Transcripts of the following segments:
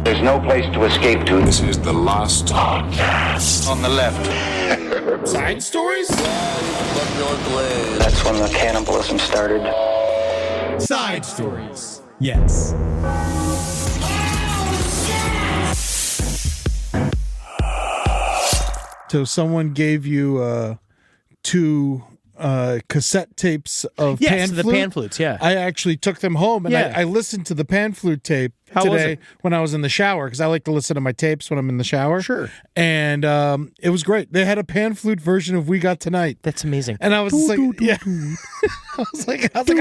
There's no place to escape to. This is the last podcast. On the left. Side stories? That's when the cannibalism started. Side stories. Yes. So someone gave you two cassette tapes of pan flute? the pan flutes, yeah. I actually took them home, and Yeah. I listened to the pan flute tape How was today it? when I was in the shower, because I like to listen to my tapes when I'm in the shower. Sure. And it was great. They had a pan flute version of We Got Tonight. That's amazing. And I was just like, yeah. I was like, I feel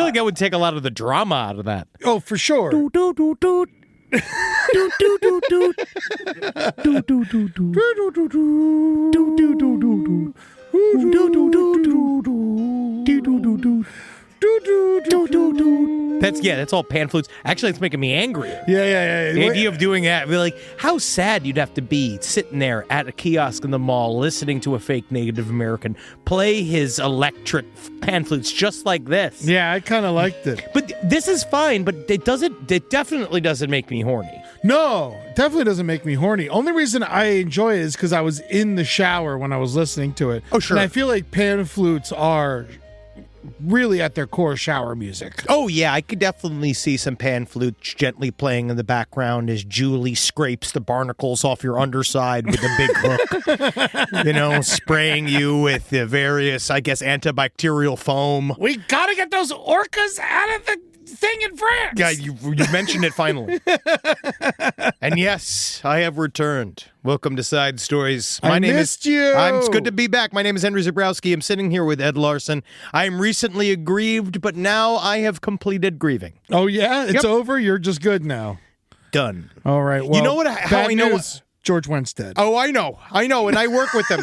like that would take a lot of the drama out of that. oh, for sure. That's all pan flutes. Actually, it's making me angry. Yeah. The idea of doing that, be like, how sad you'd have to be sitting there at a kiosk in the mall listening to a fake Native American play his electric pan flutes just like this. Yeah, I kind of liked it. But this is fine, but it definitely doesn't make me horny. No, definitely doesn't make me horny. Only reason I enjoy it is because I was in the shower when I was listening to it. Oh, sure. And I feel like pan flutes are really at their core shower music. Oh, yeah, I could definitely see some pan flutes gently playing in the background as Julie scrapes the barnacles off your underside with a big hook. Spraying you with the various, I guess, antibacterial foam. We gotta get those orcas out of the thing in France. Yeah, you mentioned it finally. And yes, I have returned. Welcome to Side Stories. I missed you. It's good to be back. My name is Henry Zabrowski. I'm sitting here with Ed Larson. I am recently aggrieved, but now I have completed grieving. Oh, yeah? It's Yep. over? You're just good now. Done. All right. Well, You know what? How bad I know? news, George Winstead. Oh, I know, and I work with him.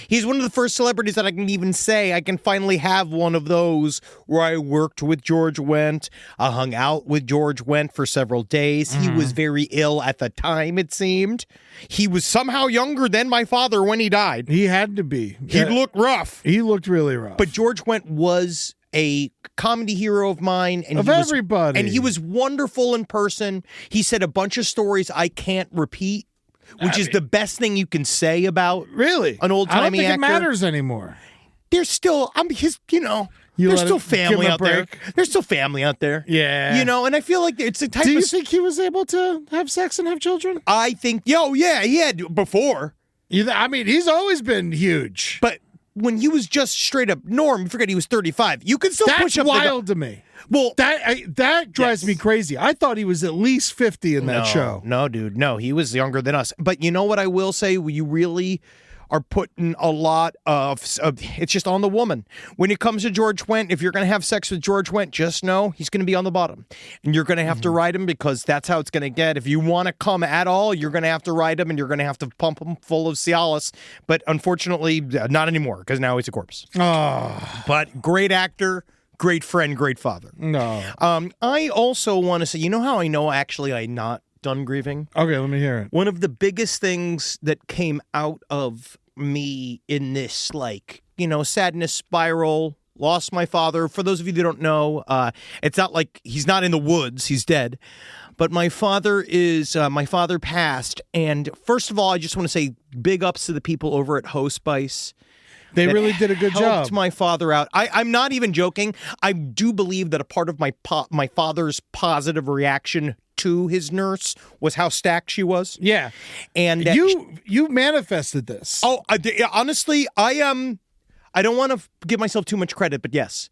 He's one of the first celebrities that I can even say I can finally have one of those where I worked with George Wendt. I hung out with George Wendt for several days. He was very ill at the time, it seemed. He was somehow younger than my father when he died. He had to be. He looked rough. He looked really rough. But George Wendt was a comedy hero of mine. And Of everybody. And he was wonderful in person. He said a bunch of stories I can't repeat, which is the best thing you can say about really an old-timey I don't think actor. it matters anymore. There's still, there's still family out there. There's still family out there. Yeah. And I feel like it's a type Do you of... think he was able to have sex and have children? I think, he had before. He's always been huge. But when he was just straight up Norm, you forget he was 35. You could still That's push up wild to me. Well, that drives me crazy. I thought he was at least 50 in that show. No, dude. No, he was younger than us. But you know what I will say? You really are putting a lot of it's just on the woman. When it comes to George Wendt, if you're going to have sex with George Wendt, just know he's going to be on the bottom. And you're going to have to ride him because that's how it's going to get. If you want to come at all, you're going to have to ride him and you're going to have to pump him full of Cialis. But unfortunately, not anymore because now he's a corpse. Oh. But great actor. Great friend, great father. No. I also want to say, you know how I know actually I'm not done grieving? Okay, let me hear it. One of the biggest things that came out of me in this, sadness spiral, lost my father. For those of you that don't know, it's not like he's not in the woods, he's dead. But my father passed. And first of all, I just want to say big ups to the people over at Hospice. They really did a good job. Helped my father out. I'm not even joking. I do believe that a part of my father's positive reaction to his nurse was how stacked she was. Yeah. And you manifested this. Oh, honestly, I don't want to give myself too much credit, but yes.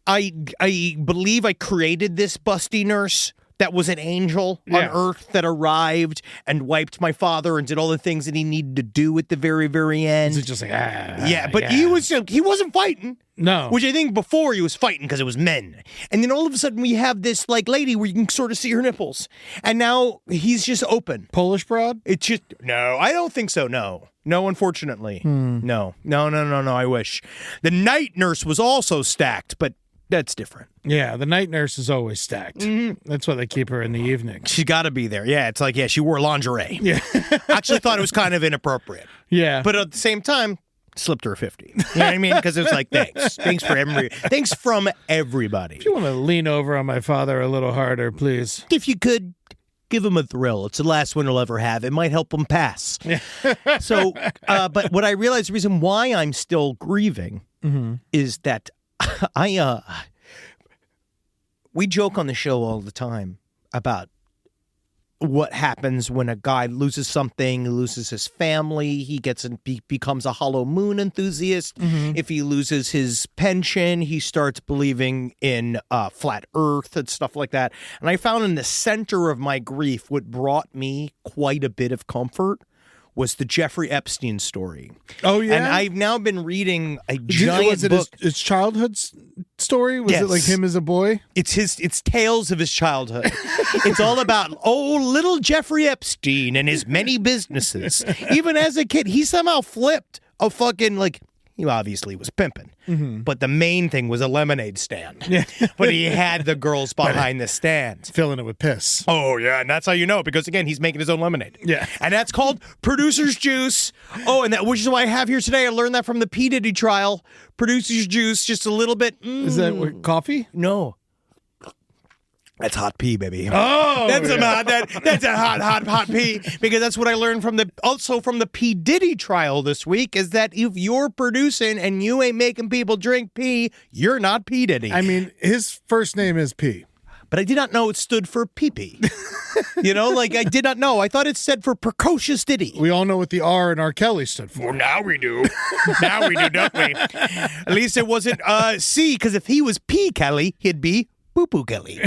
I believe I created this busty nurse that was an angel on earth that arrived and wiped my father and did all the things that he needed to do at the very, very end. It's just like, he wasn't fighting. No. Which I think before he was fighting because it was men. And then all of a sudden we have this lady where you can sort of see her nipples. And now he's just open. Polish broad? It's just, no, I don't think so, no. No, unfortunately. No, I wish. The night nurse was also stacked, but that's different. Yeah, the night nurse is always stacked. Mm-hmm. That's why they keep her in the evening. She got to be there. Yeah, it's like, she wore lingerie. Yeah. Actually thought it was kind of inappropriate. Yeah. But at the same time, slipped her a 50. You know what I mean? Because it was like, thanks from everybody. If you want to lean over on my father a little harder, please. If you could, give him a thrill. It's the last one he'll ever have. It might help him pass. So, but what I realized, the reason why I'm still grieving is that we joke on the show all the time about what happens when a guy loses something, loses his family, he becomes a hollow moon enthusiast. If he loses his pension, he starts believing in flat earth and stuff like that. And I found in the center of my grief, what brought me quite a bit of comfort was the Jeffrey Epstein story. Oh, yeah? And I've now been reading a giant book. His childhood story? Was it like him as a boy? It's tales of his childhood. It's all about, little Jeffrey Epstein and his many businesses. Even as a kid, he somehow flipped a fucking, like, he obviously was pimping. But the main thing was a lemonade stand. Yeah. But he had the girls behind the stand. Filling it with piss. Oh, yeah, and that's how you know, because, again, he's making his own lemonade. Yeah. And that's called producer's juice. Oh, and which is why I have here today. I learned that from the P. Diddy trial. Producer's juice, just a little bit. Is that what, coffee? No. That's hot pee, baby. Oh, that's a hot pee, because that's what I learned from the P. Diddy trial this week, is that if you're producing and you ain't making people drink pee, you're not P. Diddy. I mean, his first name is P. But I did not know it stood for pee-pee. I did not know. I thought it stood for precocious Diddy. We all know what the R in R. Kelly stood for. Well, now we do. Now we do, don't we? At least it wasn't C, because if he was P. Kelly, he'd be Poo-Poo Kelly.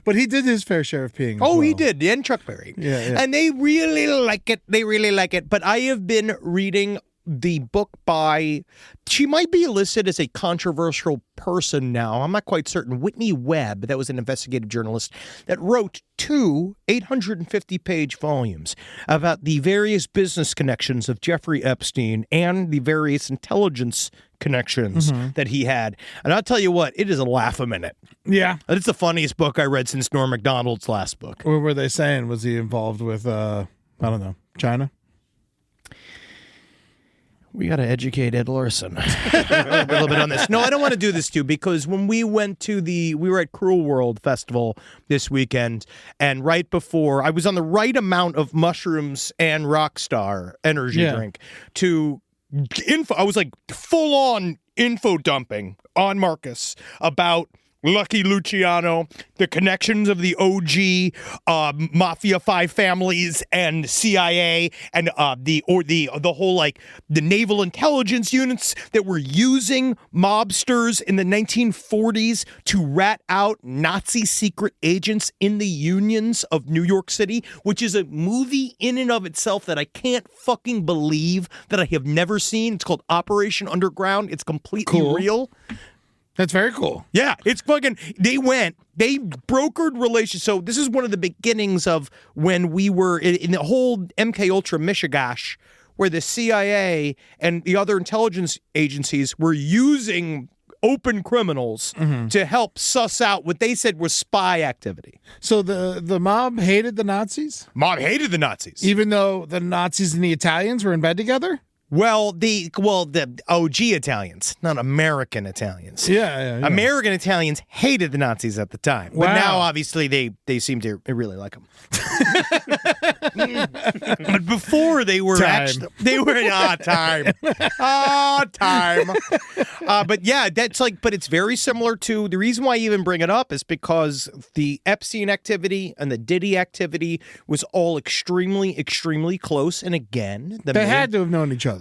But he did his fair share of peeing. He did. And Chuck Berry. Yeah. And they really like it. They really like it. But I have been reading the book by, she might be listed as a controversial person now. I'm not quite certain. Whitney Webb, that was an investigative journalist that wrote 2 850-page volumes about the various business connections of Jeffrey Epstein and the various intelligence connections that he had. And I'll tell you what, it is a laugh a minute. Yeah. It's the funniest book I read since Norm Macdonald's last book. What were they saying? Was he involved with, I don't know, China? We got to educate Ed Larson a little bit on this. No, I don't want to do this too, because when we went to we were at Cruel World Festival this weekend, and right before, I was on the right amount of mushrooms and Rockstar energy drink to I was like full on info dumping on Marcus about Lucky Luciano, the connections of the OG Mafia 5 families and CIA, and the whole, like, the naval intelligence units that were using mobsters in the 1940s to rat out Nazi secret agents in the unions of New York City, which is a movie in and of itself that I can't fucking believe that I have never seen. It's called Operation Underground. It's completely real. That's very cool. Yeah, it's fucking, they brokered relations. So this is one of the beginnings of when we were in the whole MK Ultra Mishigash, where the CIA and the other intelligence agencies were using open criminals to help suss out what they said was spy activity. So the mob hated the Nazis? Mob hated the Nazis. Even though the Nazis and the Italians were in bed together? Well, the OG Italians, not American Italians. Yeah. American Italians hated the Nazis at the time. Wow. But now, obviously, they seem to really like them. But before, they were time. But yeah, that's like, but it's very similar to, the reason why I even bring it up is because the Epstein activity and the Diddy activity was all extremely, extremely close. And again, they had to have known each other.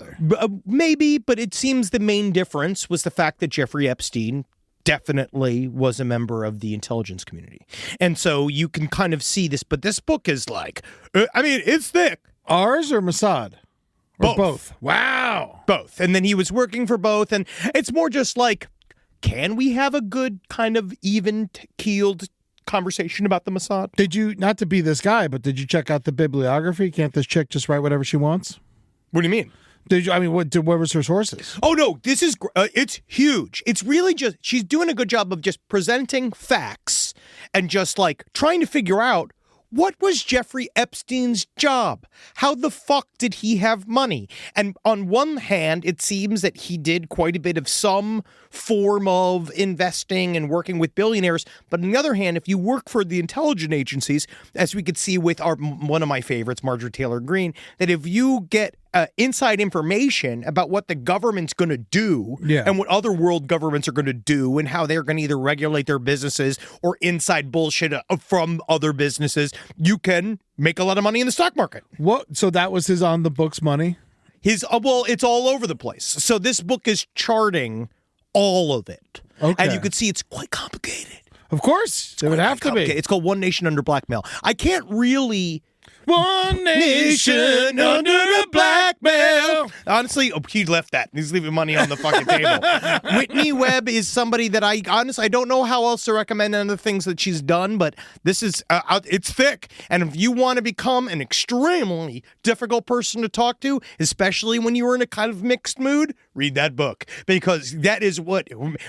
Maybe, but it seems the main difference was the fact that Jeffrey Epstein definitely was a member of the intelligence community. And so you can kind of see this, but this book is like, it's thick. Ours or Mossad? Or both. Wow. Both. And then he was working for both. And it's more just like, can we have a good kind of even-keeled conversation about the Mossad? Did you, not to be this guy, but did you check out the bibliography? Can't this chick just write whatever she wants? What do you mean? What was her sources? Oh, no, this is, it's huge. It's really just, she's doing a good job of just presenting facts and just like trying to figure out What was Jeffrey Epstein's job? How the fuck did he have money? And on one hand, it seems that he did quite a bit of some form of investing and working with billionaires. But on the other hand, if you work for the intelligence agencies, as we could see with one of my favorites, Marjorie Taylor Greene, that if you get inside information about what the government's going to do and what other world governments are going to do and how they're going to either regulate their businesses or inside bullshit from other businesses, you can make a lot of money in the stock market. What? So that was his on the books money? Well, it's all over the place. So this book is charting all of it. Okay. And you can see it's quite complicated. Of course. It would have to be. It's called One Nation Under Blackmail. I can't really... One nation under a blackmail. Honestly, he left that. He's leaving money on the fucking table. Whitney Webb is somebody that I don't know how else to recommend other things that she's done, but this is, it's thick. And if you want to become an extremely difficult person to talk to, especially when you were in a kind of mixed mood, read that book. Because that is what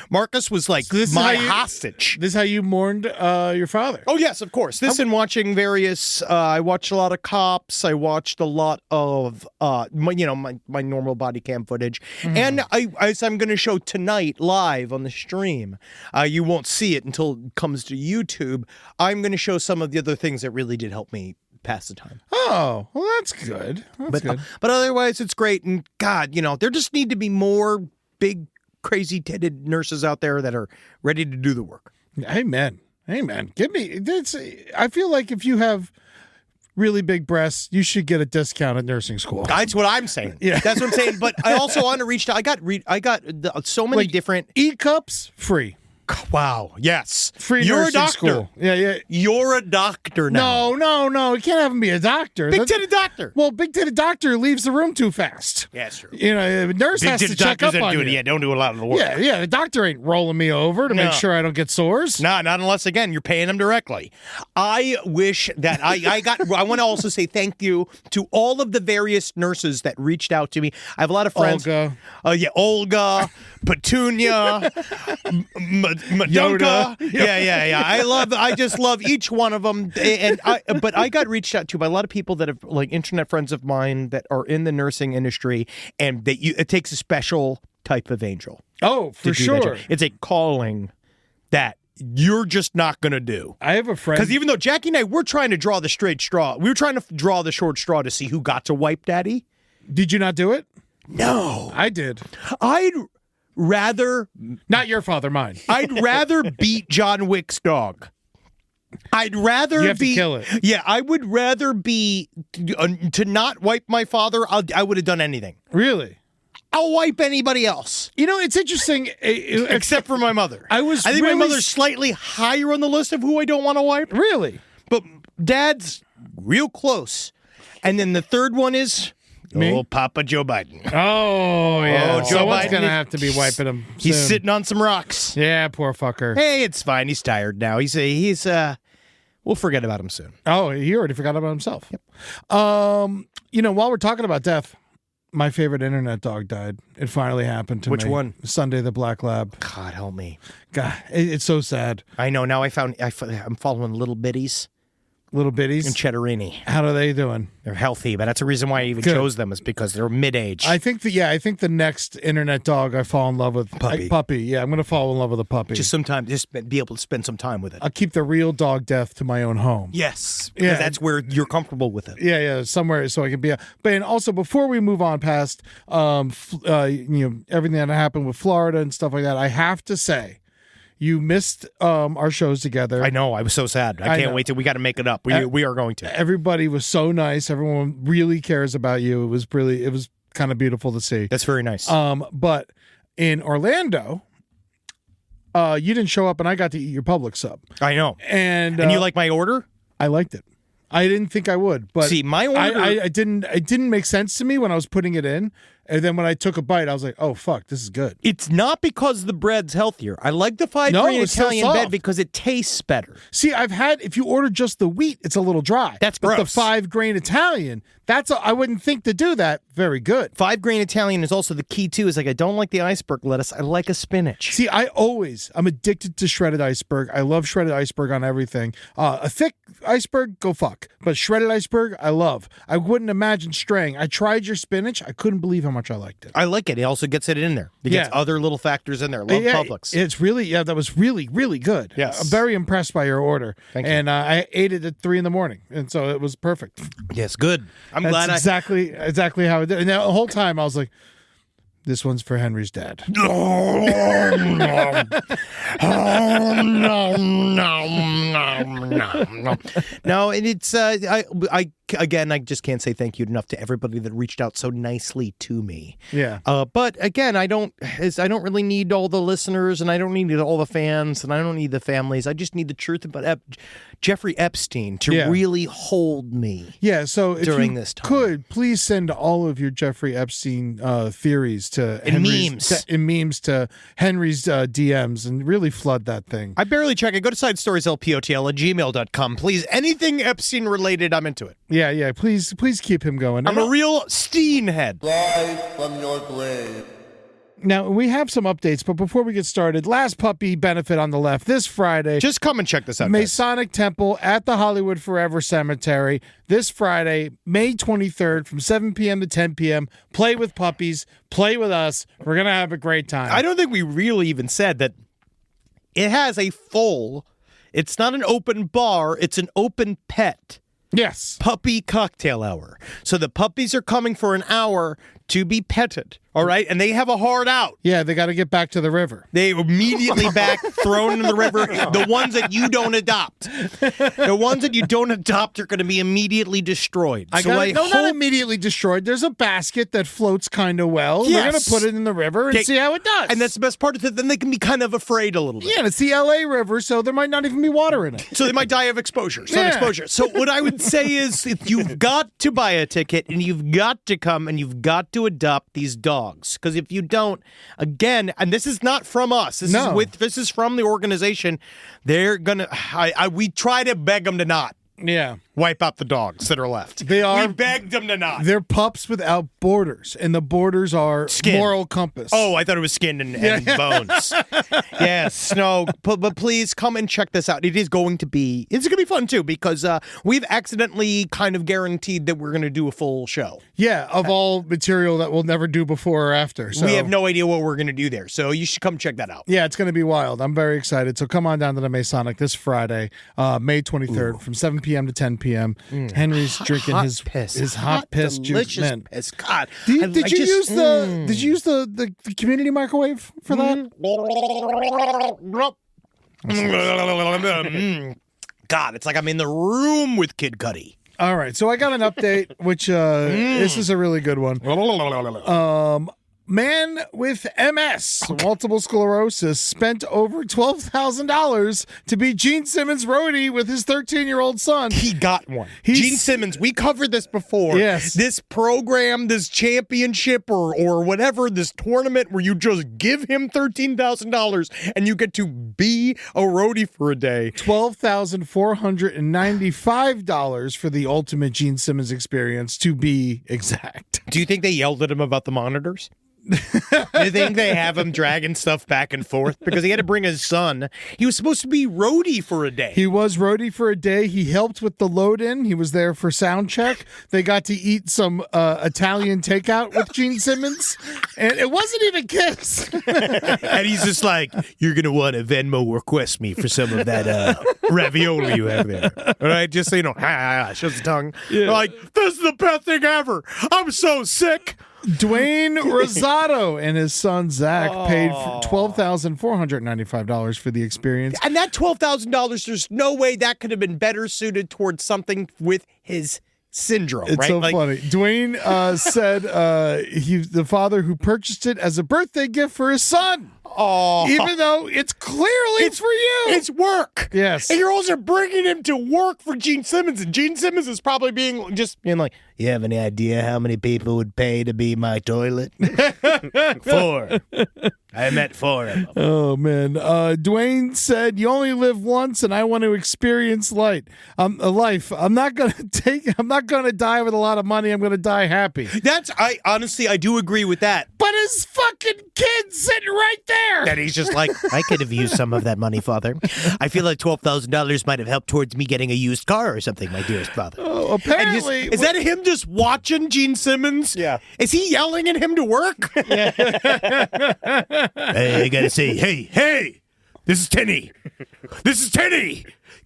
Marcus was like, hostage. This is how you mourned your father. Oh, yes, of course. This and watching various, I watched a lot of Cops. I watched a lot of, my normal body cam footage. And as I'm going to show tonight live on the stream, you won't see it until it comes to YouTube. I'm going to show some of the other things that really did help me pass the time. Oh, well, that's good. That's good. But otherwise, it's great. And God, there just need to be more big, crazy-titted nurses out there that are ready to do the work. Amen. Give me. I feel like if you have really big breasts, you should get a discount at nursing school. That's what I'm saying. Yeah. That's what I'm saying. But I also want to reach out. I got so many different E-cups free. Wow. Yes. Free You're nursing a doctor. School. Yeah. You're a doctor now. No. You can't have him be a doctor. Big-titted doctor. Well, big-titted doctor leaves the room too fast. Yeah, that's true. A nurse has to check up on you. Yeah, don't do a lot of the work. Yeah. The doctor ain't rolling me over to make sure I don't get sores. No, not unless, again, you're paying them directly. I wish that I want to also say thank you to all of the various nurses that reached out to me. I have a lot of friends. Olga, Petunia, Madonka. Yeah. I just love each one of them. But I got reached out to by a lot of people that have, like, internet friends of mine that are in the nursing industry, and it takes a special type of angel. Oh, for sure. It's a calling that you're just not going to do. I have a friend. Because even though Jackie and I, we're trying to draw the straight straw. We were trying to draw the short straw to see who got to wipe Daddy. Did you not do it? No. I did. I'd rather... Not your father, mine. I'd rather beat John Wick's dog. I'd rather you have to kill it. Yeah, I would rather be... to not wipe my father, I would have done anything. Really? I'll wipe anybody else. It's interesting. Except for my mother. I think my mother's slightly higher on the list of who I don't want to wipe. Really? But Dad's real close. And then the third one is... Me? Oh, Papa Joe Biden. Oh, yeah. Joe Someone's Biden going to have to be wiping him soon. He's sitting on some rocks. Yeah, poor fucker. Hey, it's fine. He's tired now. He's we'll forget about him soon. Oh, he already forgot about himself. Yep. While we're talking about death, my favorite internet dog died. It finally happened to me. Which one? Sunday the Black Lab. God help me. God, it's so sad. I know. Now I'm following Little Bitties. Little Bitties? And Cheddarini. How are they doing? They're healthy, but that's the reason why I even chose them, is because they're mid-age. I think the next internet dog I fall in love with, puppy. Yeah, I'm going to fall in love with a puppy. Just be able to spend some time with it. I'll keep the real dog death to my own home. Yes, because that's where you're comfortable with it. Yeah, somewhere so I can be. But and also before we move on past, everything that happened with Florida and stuff like that, I have to say, you missed our shows together. I know. I was so sad. I can't wait till we got to make it up. We are going to. Everybody was so nice. Everyone really cares about you. It was kind of beautiful to see. That's very nice. But in Orlando, you didn't show up, and I got to eat your Publix sub. I know. And you like my order? I liked it. I didn't think I would, but see, my order. It didn't make sense to me when I was putting it in. And then when I took a bite, I was like, oh, fuck, this is good. It's not because the bread's healthier. I like the 5-grain Italian bread because it tastes better. See, if you order just the wheat, it's a little dry. That's gross. But the 5-grain Italian, I wouldn't think to do that. Very good. 5-grain Italian is also the key, too. Is like, I don't like the iceberg lettuce. I like a spinach. See, I'm addicted to shredded iceberg. I love shredded iceberg on everything. A thick iceberg, go fuck. But shredded iceberg, I love. I wouldn't imagine straying. I tried your spinach. I couldn't believe how much I liked it. I like it. It also gets it in there. It gets other little factors in there. Love Publix. It's really, that was really, really good. Yes. I'm very impressed by your order. Thank you. And I ate it at 3 a.m, and so it was perfect. Yes, good. I'm That's glad exactly how it did. And the whole time I was like, this one's for Henry's dad. Oh, no. Oh, no, no. No, and it's, I just can't say thank you enough to everybody that reached out so nicely to me. Yeah. But again, I don't really need all the listeners, and I don't need all the fans, and I don't need the families. I just need the truth about Jeffrey Epstein to really hold me. Yeah, so if during you this time. could, please send all of your Jeffrey Epstein theories to memes to Henry's DMs and really flood that thing. I barely check it. Go to sidestorieslpotl@gmail.com. Please, anything Epstein related, I'm into it. Yeah. Please keep him going. I'm a real Steen head. Rise from your grave. Now, we have some updates, but before we get started, last puppy benefit on the left this Friday. Just come and check this out, guys. Masonic Temple at the Hollywood Forever Cemetery this Friday, May 23rd from 7 p.m. to 10 p.m. Play with puppies. Play with us. We're going to have a great time. I don't think we really even said that it has a full, it's not an open bar, it's an open pet Yes. puppy cocktail hour. So the puppies are coming for an hour to be petted, all right? And they have a hard out. Yeah, they got to get back to the river. They immediately back, thrown in the river. The ones that you don't adopt. The ones that you don't adopt are going to be immediately destroyed. Not immediately destroyed. There's a basket that floats kind of well. Yes. We're going to put it in the river and see how it does. And that's the best part of it. Then they can be kind of afraid a little bit. Yeah, it's the LA River, so there might not even be water in it. So they might die of exposure, sun exposure. So what I would say is if you've got to buy a ticket and you've got to come and you've got to adopt these dogs. Because if you don't, again, and this is not from us. This is from the organization. They're going to, we try to beg them to not. Yeah. Wipe out the dogs that are left. They are. We begged them to not. They're pups without borders, and the borders are Skin. moral compass. Oh, I thought it was skin and bones. Yes, no, but please come and check this out. It's going to be fun too, because we've accidentally kind of guaranteed that we're going to do a full show. Yeah, of all material that we'll never do before or after. So we have no idea what we're going to do there, so you should come check that out. Yeah, it's going to be wild. I'm very excited. So come on down to the Masonic this Friday, May 23rd, from 7 p.m. to 10 p.m. Henry's drinking his hot piss juice. Man. Piss. God, Did you use the community microwave for that? God, it's like I'm in the room with Kid Cudi. All right, so I got an update, which this is a really good one. Man with MS, multiple sclerosis, spent over $12,000 to be Gene Simmons' roadie with his 13-year-old son. He got one. Gene Simmons, we covered this before. Yes. This program, this championship or whatever, this tournament where you just give him $13,000 and you get to be a roadie for a day. $12,495 for the ultimate Gene Simmons experience, to be exact. Do you think they yelled at him about the monitors? Do you think they have him dragging stuff back and forth? Because he had to bring his son. He was supposed to be roadie for a day. He was roadie for a day. He helped with the load-in. He was there for sound check. They got to eat some Italian takeout with Gene Simmons. And it wasn't even Kiss. And he's just like, you're going to want to Venmo request me for some of that ravioli you have there. All right? Just so you know. Shows the tongue. Yeah. Like, this is the best thing ever. I'm so sick. Dwayne Rosado and his son Zach paid $12,495 for the experience. And that $12,000, there's no way that could have been better suited towards something with his syndrome, it's right? so funny. Dwayne said he's the father who purchased it as a birthday gift for his son. Oh, even though it's clearly for you. It's work. Yes. And you're also bringing him to work for Gene Simmons. And Gene Simmons is probably being like, you have any idea how many people would pay to be my toilet? 4. I met 4 of them. Oh, man. Dwayne said, you only live once, and I want to experience life. I'm not going to die with a lot of money. I'm going to die happy. I honestly do agree with that. But his fucking kid's sitting right there. there. And he's just like, I could have used some of that money, Father. I feel like $12,000 might have helped towards me getting a used car or something, my dearest Father. Oh, apparently. Is that him just watching Gene Simmons? Yeah. Is he yelling at him to work? Hey, I gotta say, hey, this is Tenny.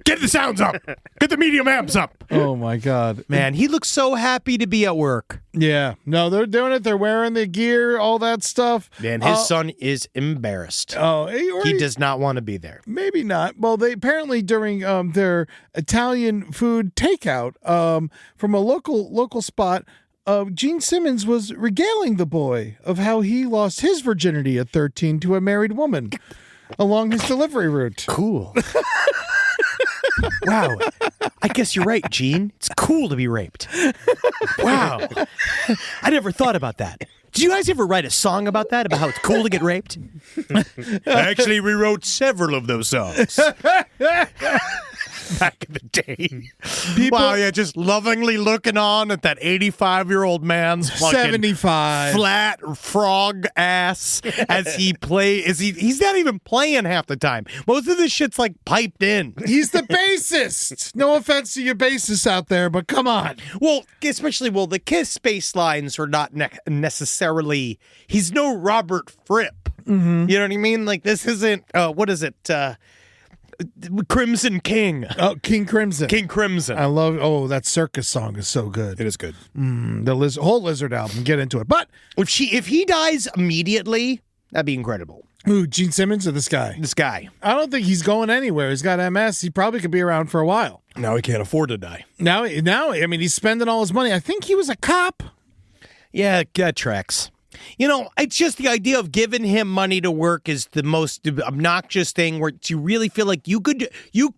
Get the sounds up. Get the medium amps up. Oh, my God. Man, he looks so happy to be at work. Yeah. No, they're doing it. They're wearing the gear, all that stuff. Man, his son is embarrassed. Oh, He does not want to be there. Maybe not. Well, they apparently during their Italian food takeout from a local spot, Gene Simmons was regaling the boy of how he lost his virginity at 13 to a married woman along his delivery route. Cool. Wow. I guess you're right, Gene. It's cool to be raped. Wow. I never thought about that. Did you guys ever write a song about that, about how it's cool to get raped? Actually, we wrote several of those songs. Back in the day. Wow, yeah, just lovingly looking on at that 85-year-old man's fucking 75 flat frog ass as he he's not even playing half the time. Most of this shit's like piped in. He's the bassist. No offense to your bassists out there, but come on. Well, especially, the Kiss bass lines are not necessarily, he's no Robert Fripp. Mm-hmm. You know what I mean? Like, this isn't, what is it? Crimson King. Oh, King Crimson. King Crimson. I love, that circus song is so good. It is good. The whole Lizard album, get into it. But, If he dies immediately, that'd be incredible. who, Gene Simmons or this guy? This guy. I don't think he's going anywhere. He's got MS. He probably could be around for a while. Now he can't afford to die. Now, I mean, he's spending all his money. I think he was a cop. Yeah, that tracks. You know, it's just the idea of giving him money to work is the most obnoxious thing where you really feel like you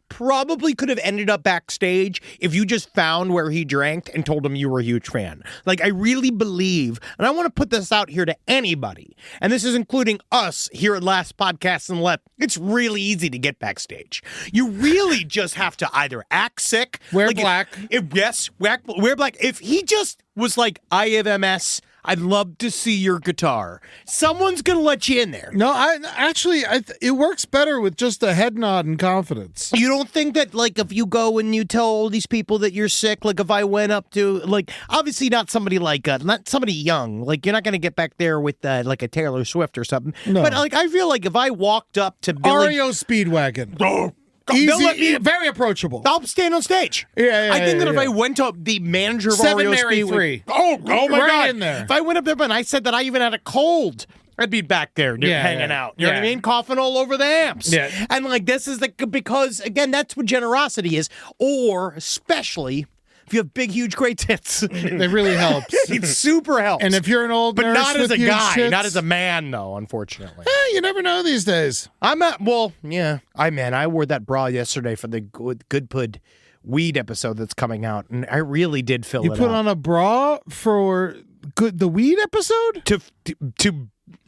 probably could have ended up backstage if you just found where he drank and told him you were a huge fan. Like, I really believe, and I want to put this out here to anybody, and this is including us here at Last Podcast and Left, it's really easy to get backstage. You really just have to either act sick. Wear black. Wear black. If he just was like, I have MS, I'd love to see your guitar. Someone's going to let you in there. No, it works better with just a head nod and confidence. You don't think that, like, if you go and you tell all these people that you're sick, like, if I went up to, like, obviously not somebody like, not somebody young, like, you're not going to get back there with, like, a Taylor Swift or something. No. But, like, I feel like if I walked up to Billy... REO Speedwagon. Oh, Easy, very approachable. I'll stand on stage. Yeah, I think that if yeah. I went to the manager of Seven REO Mary Speedway... 3. Oh my Right God. in there. If I went up there and I said that I even had a cold... I'd be back there hanging out. You know what I mean? Coughing all over the amps. Yeah. And like this is because, again, that's what generosity is. Or especially if you have big, huge, great tits. It really helps. It super helps. And if you're an old but nurse not as with a huge guy, tits, not as a man, though, unfortunately. you never know these days. I wore that bra yesterday for the Good Pud weed episode that's coming out, and I really did fill You it put out. on a bra for the weed episode? To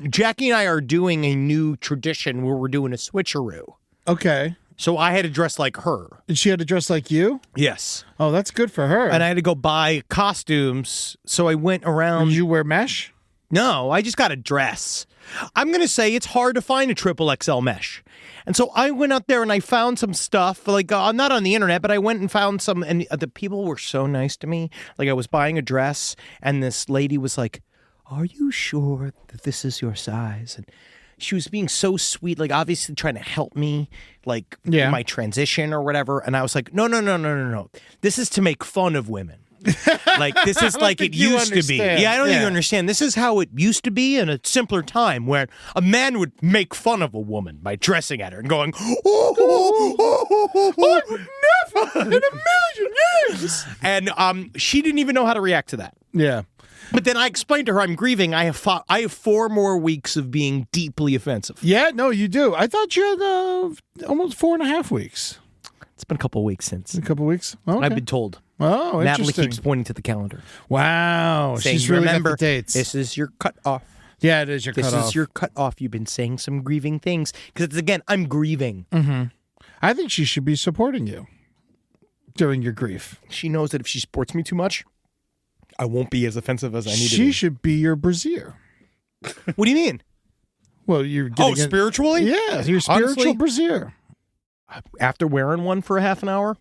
Jackie and I are doing a new tradition where we're doing a switcheroo. Okay. So I had to dress like her. And she had to dress like you? Yes. Oh, that's good for her. And I had to go buy costumes, so I went around. Did you wear mesh? No, I just got a dress. I'm going to say it's hard to find a triple XL mesh. And so I went out there and I found some stuff, like not on the internet, but I went and found some, and the people were so nice to me. Like I was buying a dress and this lady was like, "Are you sure that this is your size?" And she was being so sweet, like obviously trying to help me, like my transition or whatever. And I was like, no. This is to make fun of women. Like this is like it used to be. Yeah, I don't think you understand. This is how it used to be in a simpler time where a man would make fun of a woman by dressing at her and going, Never in a million years. And she didn't even know how to react to that. Yeah. But then I explained to her, I'm grieving. I have 4 more weeks of being deeply offensive. Yeah, no, you do. I thought you had almost 4.5 weeks. It's been a couple of weeks since. A couple of weeks? Okay. I've been told. Oh, Natalie interesting. keeps pointing to the calendar. Wow. Saying, She's really remember, got the dates. This is your cutoff. Yeah, it is your This cutoff. is your cutoff. You've been saying some grieving things. Because, again, I'm grieving. Mm-hmm. I think she should be supporting you during your grief. She knows that if she supports me too much, I won't be as offensive as I need to be. She should be your brassiere. What do you mean? Well, you're getting spiritually? Yeah, you're spiritual Honestly, brassiere. after wearing one for a half an hour,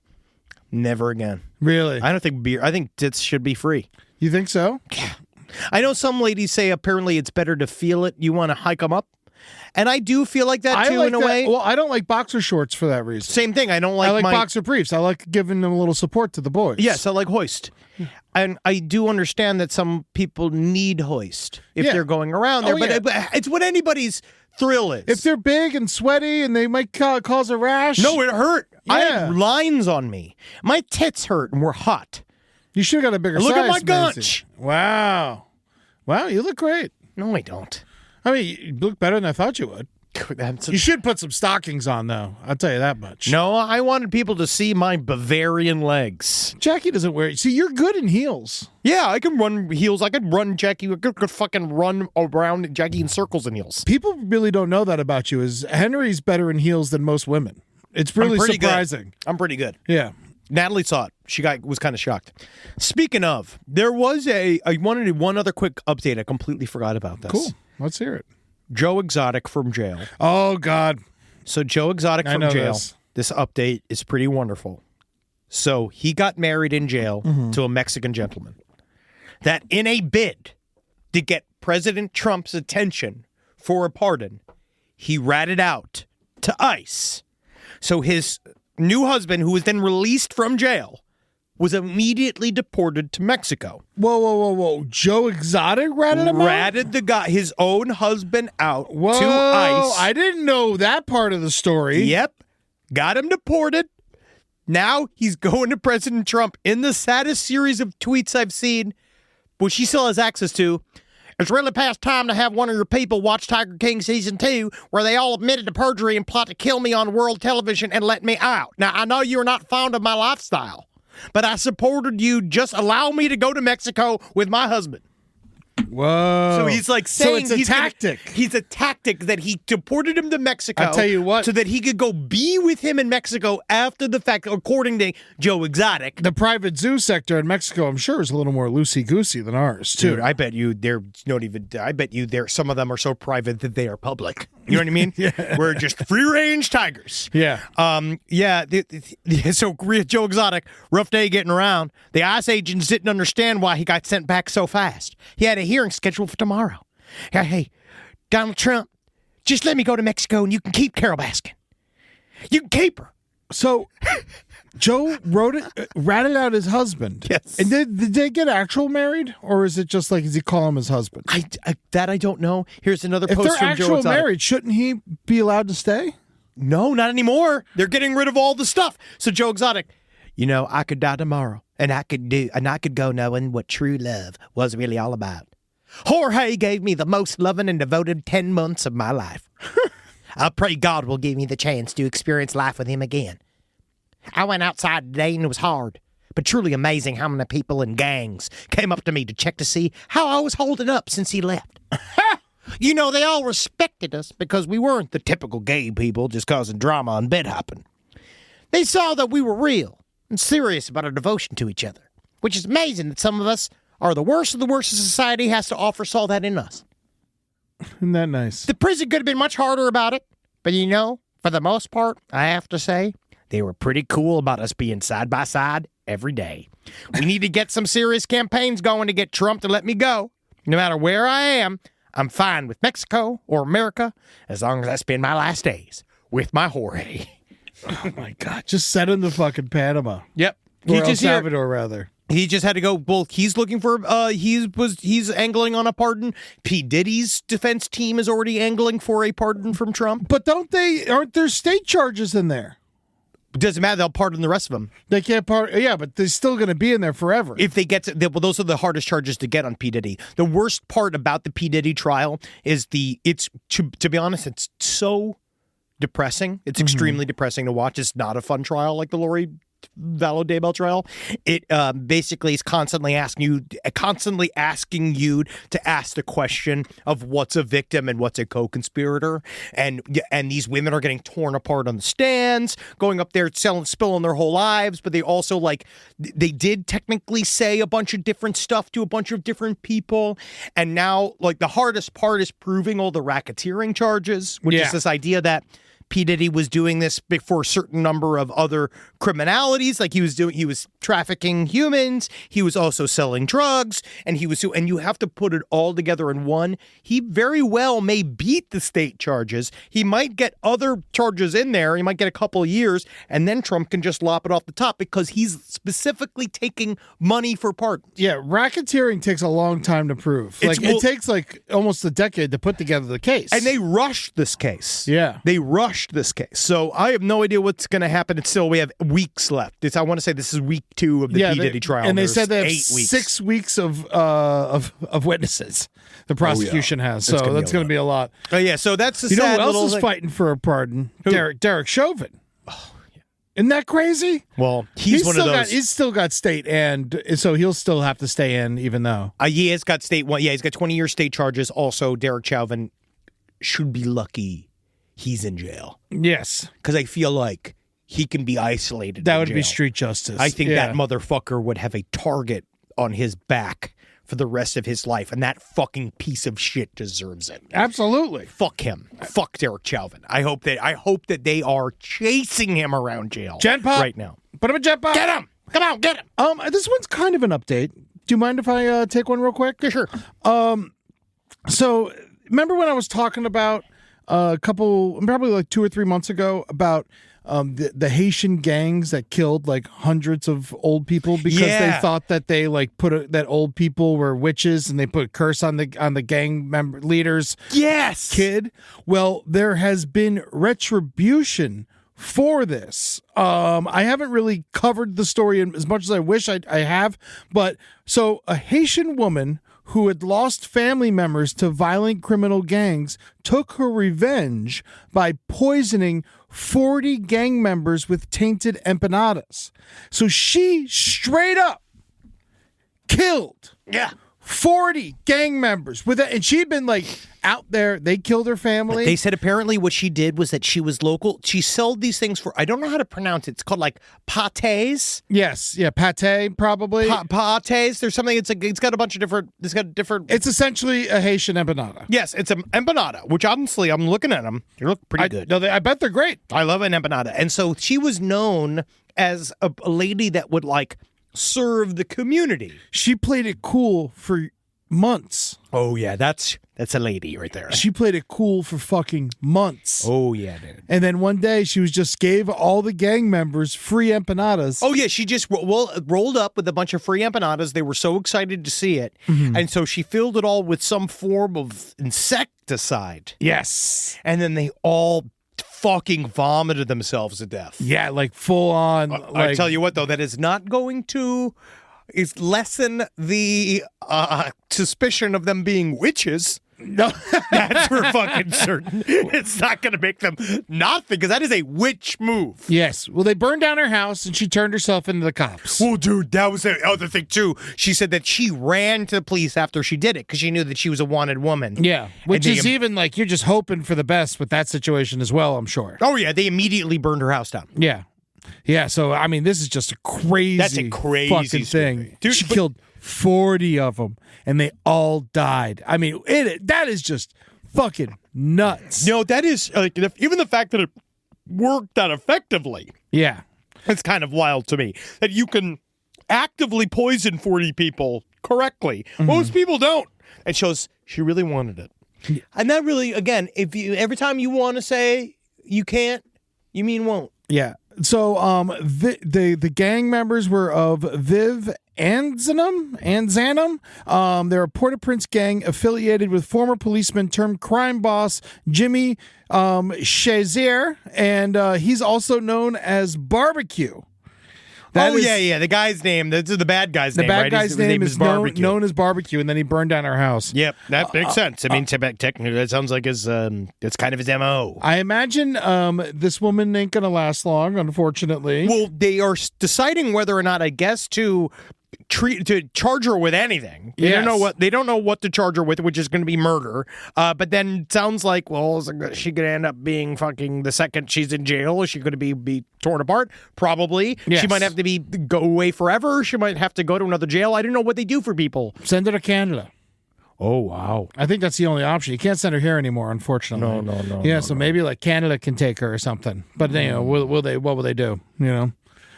never again. Really? I don't think beer. I think tits should be free. You think so? I know some ladies say apparently it's better to feel it. You want to hike them up. And I do feel like that too, like in a that. way. Well, I don't like boxer shorts for that reason. Same thing. I don't like I like my boxer briefs. I like giving them a little support to the boys. Yes, I like hoist. And I do understand that some people need hoist if Yeah. they're going around there. Oh, But yeah. it's what anybody's thrill is. If they're big and sweaty and they might cause a rash. No, it hurt. I Yeah. had lines on me. My tits hurt and were hot. You should have got a bigger Look size. at my Nancy. gunch. Wow. Wow, you look great. No, I don't. I mean, you look better than I thought you would. You should put some stockings on, though. I'll tell you that much. No, I wanted people to see my Bavarian legs. Jackie doesn't wear it. See, you're good in heels. Yeah, I can run heels. I could run Jackie. I could fucking run around Jackie in circles in heels. People really don't know that about you. Is Henry's better in heels than most women. It's really pretty surprising. Good. I'm pretty good. Yeah. Natalie saw it. She was kind of shocked. Speaking of, there was I wanted one other quick update. I completely forgot about this. Cool. Let's hear it. Joe Exotic from jail. Oh, God. So Joe Exotic I from know jail. This update is pretty wonderful. So he got married in jail to a Mexican gentleman. That in a bid to get President Trump's attention for a pardon, he ratted out to ICE. So his new husband, who was then released from jail, was immediately deported to Mexico. Whoa. Joe Exotic ratted him out? Ratted the guy, his own husband, out Whoa, to ICE. I didn't know that part of the story. Yep. Got him deported. Now he's going to President Trump in the saddest series of tweets I've seen, which he still has access to. It's really past time to have one of your people watch Tiger King Season 2, where they all admitted to perjury and plot to kill me on world television and let me out. Now, I know you're not fond of my lifestyle, but I supported you. Just allow me to go to Mexico with my husband. Whoa. So he's like saying so it's a he's gonna- tactic. he's a tactic that he deported him to Mexico. I'll tell you what. So that he could go be with him in Mexico after the fact, according to Joe Exotic. The private zoo sector in Mexico, I'm sure, is a little more loosey-goosey than ours, too. Dude, I bet you they're not even. I bet you some of them are so private that they are public. You know what I mean? Yeah. We're just free-range tigers. Yeah. Yeah. So Joe Exotic, rough day getting around. The ICE agents didn't understand why he got sent back so fast. He had a hearing scheduled for tomorrow. Hey, Donald Trump, just let me go to Mexico and you can keep Carol Baskin. You can keep her. So Joe ratted out his husband. Yes. And did they get actual married? Or is it just like, does he call him his husband? I don't know. Here's another If post they're from Joe actual Exotic. married, shouldn't he be allowed to stay? No, not anymore. They're getting rid of all the stuff. So Joe Exotic, I could die tomorrow, and I could go knowing what true love was really all about. Jorge gave me the most loving and devoted 10 months of my life. I pray God will give me the chance to experience life with him again. I went outside today and it was hard, but truly amazing how many people in gangs came up to me to check to see how I was holding up since he left. They all respected us because we weren't the typical gay people just causing drama and bed hopping. They saw that we were real and serious about our devotion to each other, which is amazing that some of us are the worst of the worst that society has to offer, saw that in us. Isn't that nice? The prison could have been much harder about it, but for the most part, I have to say, they were pretty cool about us being side by side every day. We need to get some serious campaigns going to get Trump to let me go. No matter where I am, I'm fine with Mexico or America as long as I spend my last days with my Jorge. Oh, my God. Just send him to fucking Panama. Yep. Or El Salvador, rather. He just had to go. Well, he's looking for. He's angling on a pardon. P. Diddy's defense team is already angling for a pardon from Trump. But aren't there state charges in there? It doesn't matter. They'll pardon the rest of them. They can't pardon. Yeah, but they're still going to be in there forever. If they get to, those are the hardest charges to get on P. Diddy. The worst part about the P. Diddy trial is to be honest, it's so depressing. It's extremely depressing to watch. It's not a fun trial like the Lori Daybell trial. It basically is constantly asking you to ask the question of what's a victim and what's a co-conspirator, and these women are getting torn apart on the stands, going up there spilling their whole lives, but they also they did technically say a bunch of different stuff to a bunch of different people, and now the hardest part is proving all the racketeering charges, which is this idea that P. Diddy was doing this for a certain number of other criminalities. He was trafficking humans. He was also selling drugs, and you have to put it all together in one. He very well may beat the state charges. He might get other charges in there. He might get a couple of years, and then Trump can just lop it off the top because he's specifically taking money for pardons. Yeah, racketeering takes a long time to prove. It takes almost a decade to put together the case. And they rushed this case. Yeah. They rushed this case. So I have no idea what's going to happen. We have weeks left. I want to say this is week 2 of the P. Diddy trial. And they said they have 8 weeks. 6 weeks of witnesses the prosecution has. So that's going to be a lot. Oh, yeah. So that's a You know sad who else little is fighting for a pardon? Who? Derek Chauvin. Oh, yeah. Isn't that crazy? Well, he's one of those. He's still got state, and so he'll still have to stay in, even though. He has got state. Well, yeah, he's got 20-year state charges. Also, Derek Chauvin should be lucky he's in jail. Yes. Because I feel like he can be isolated. That in would jail. be street justice. I think that motherfucker would have a target on his back for the rest of his life, and that fucking piece of shit deserves it. Absolutely. Fuck him. Fuck Derek Chauvin. I hope that they are chasing him around jail. Gen Pop right now. Put him in Gen Pop. Get him. Come on, get him. This one's kind of an update. Do you mind if I take one real quick? Yeah, sure. So remember when I was talking about probably 2 or 3 months ago about the Haitian gangs that killed hundreds of old people because they thought that they that old people were witches, and they put a curse on the gang member leaders. Yes. Kid. Well, there has been retribution for this. I haven't really covered the story as much as I wish I have, but so a Haitian woman who had lost family members to violent criminal gangs took her revenge by poisoning 40 gang members with tainted empanadas. So she straight up killed 40 gang members with it, and she'd been out there. They killed her family. They said apparently what she did was that she was local. She sold these things for, I don't know how to pronounce it. It's called pâtés. Yes, yeah, pâté probably. Pâtés. There's something. It's got a bunch of different. It's essentially a Haitian empanada. Yes, it's an empanada. Which honestly, I'm looking at them. They look pretty good. No, I bet they're great. I love an empanada, and so she was known as a lady that would serve the community. She played it cool for months. Oh yeah, that's a lady right there. She played it cool for fucking months. Oh yeah, dude. And then one day she gave all the gang members free empanadas. Oh yeah, she just rolled up with a bunch of free empanadas. They were so excited to see it, and so she filled it all with some form of insecticide. Yes. And then they all fucking vomited themselves to death. Yeah, full on. I tell you what, though, that is not going to lessen the suspicion of them being witches. No, that's for fucking certain. It's not going to make them not, because that is a witch move. Yes. Well, they burned down her house and she turned herself into the cops. Well, dude, that was the other thing too. She said that she ran to the police after she did it because she knew that she was a wanted woman. Yeah, which is even you're just hoping for the best with that situation as well, I'm sure. Oh yeah, they immediately burned her house down. Yeah. Yeah, so I mean, this is just a crazy, that's a crazy fucking thing. Dude, she killed 40 of them, and they all died. I mean, that is just fucking nuts. No, that is even the fact that it worked that effectively. Yeah, it's kind of wild to me that you can actively poison 40 people correctly. Most people don't. It shows she really wanted it, and that really, again, every time you want to say you can't, you mean won't. Yeah. So the gang members were of Viv Anzanum. They're a Port-au-Prince gang affiliated with former policeman turned crime boss Jimmy Chazier, and he's also known as Barbecue. Yeah. The guy's name. This is the bad guy's name. The bad right? guy's His name is Barbecue. known as Barbecue, and then he burned down our house. Yep, that makes sense. I mean, technically, that sounds like it's kind of his MO. I imagine this woman ain't gonna last long, unfortunately. Well, they are deciding whether or not, I guess, to charge her with anything. They don't know what to charge her with, which is going to be murder. But then it sounds like, well, is she going to end up being fucking the second she's in jail? Is she going to be torn apart? Probably. Yes. She might have to go away forever. She might have to go to another jail. I don't know what they do for people. Send her to Canada. Oh, wow. I think that's the only option. You can't send her here anymore, unfortunately. No. Yeah, so maybe like Canada can take her or something. But what will they do?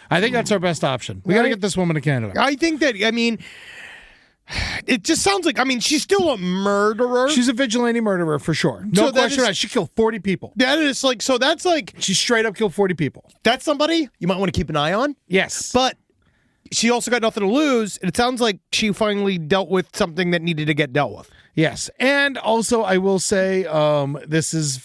I think that's our best option. We got to get this woman to Canada. I think that, it just sounds like, she's still a murderer. She's a vigilante murderer for sure. No question about it. She killed 40 people. That is that's She straight up killed 40 people. that's somebody you might want to keep an eye on. Yes. But she also got nothing to lose. And it sounds like she finally dealt with something that needed to get dealt with. Yes. And also, I will say this is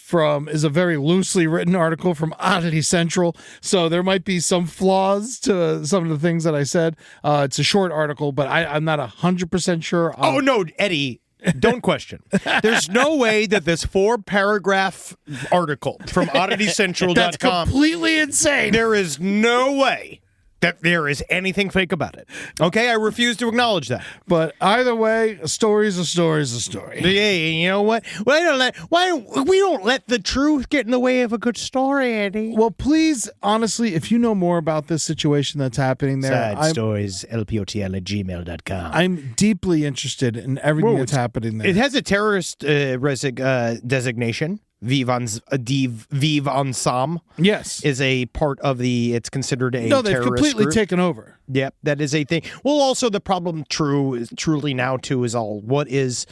a very loosely written article from Oddity Central. So there might be some flaws to some of the things that I said. It's a short article, but I'm not 100% sure. Oh, no, Eddie. Don't question. There's no way that this 4-paragraph article from odditycentral.com. That's completely insane. There is no way that there is anything fake about it. Okay, I refuse to acknowledge that. But either way, a story is a story is a story. Yeah, you know what? We don't let the truth get in the way of a good story, Eddie. Well, please, honestly, if you know more about this situation that's happening there, SadStoriesLPOTL@gmail.com. I'm deeply interested in everything that's happening there. It has a terrorist designation. Vive Ensemble. Yes. Is a part of it's considered a No, they've terrorist completely group. taken over. Yep, that is a thing. Well, also the problem truly now too is what is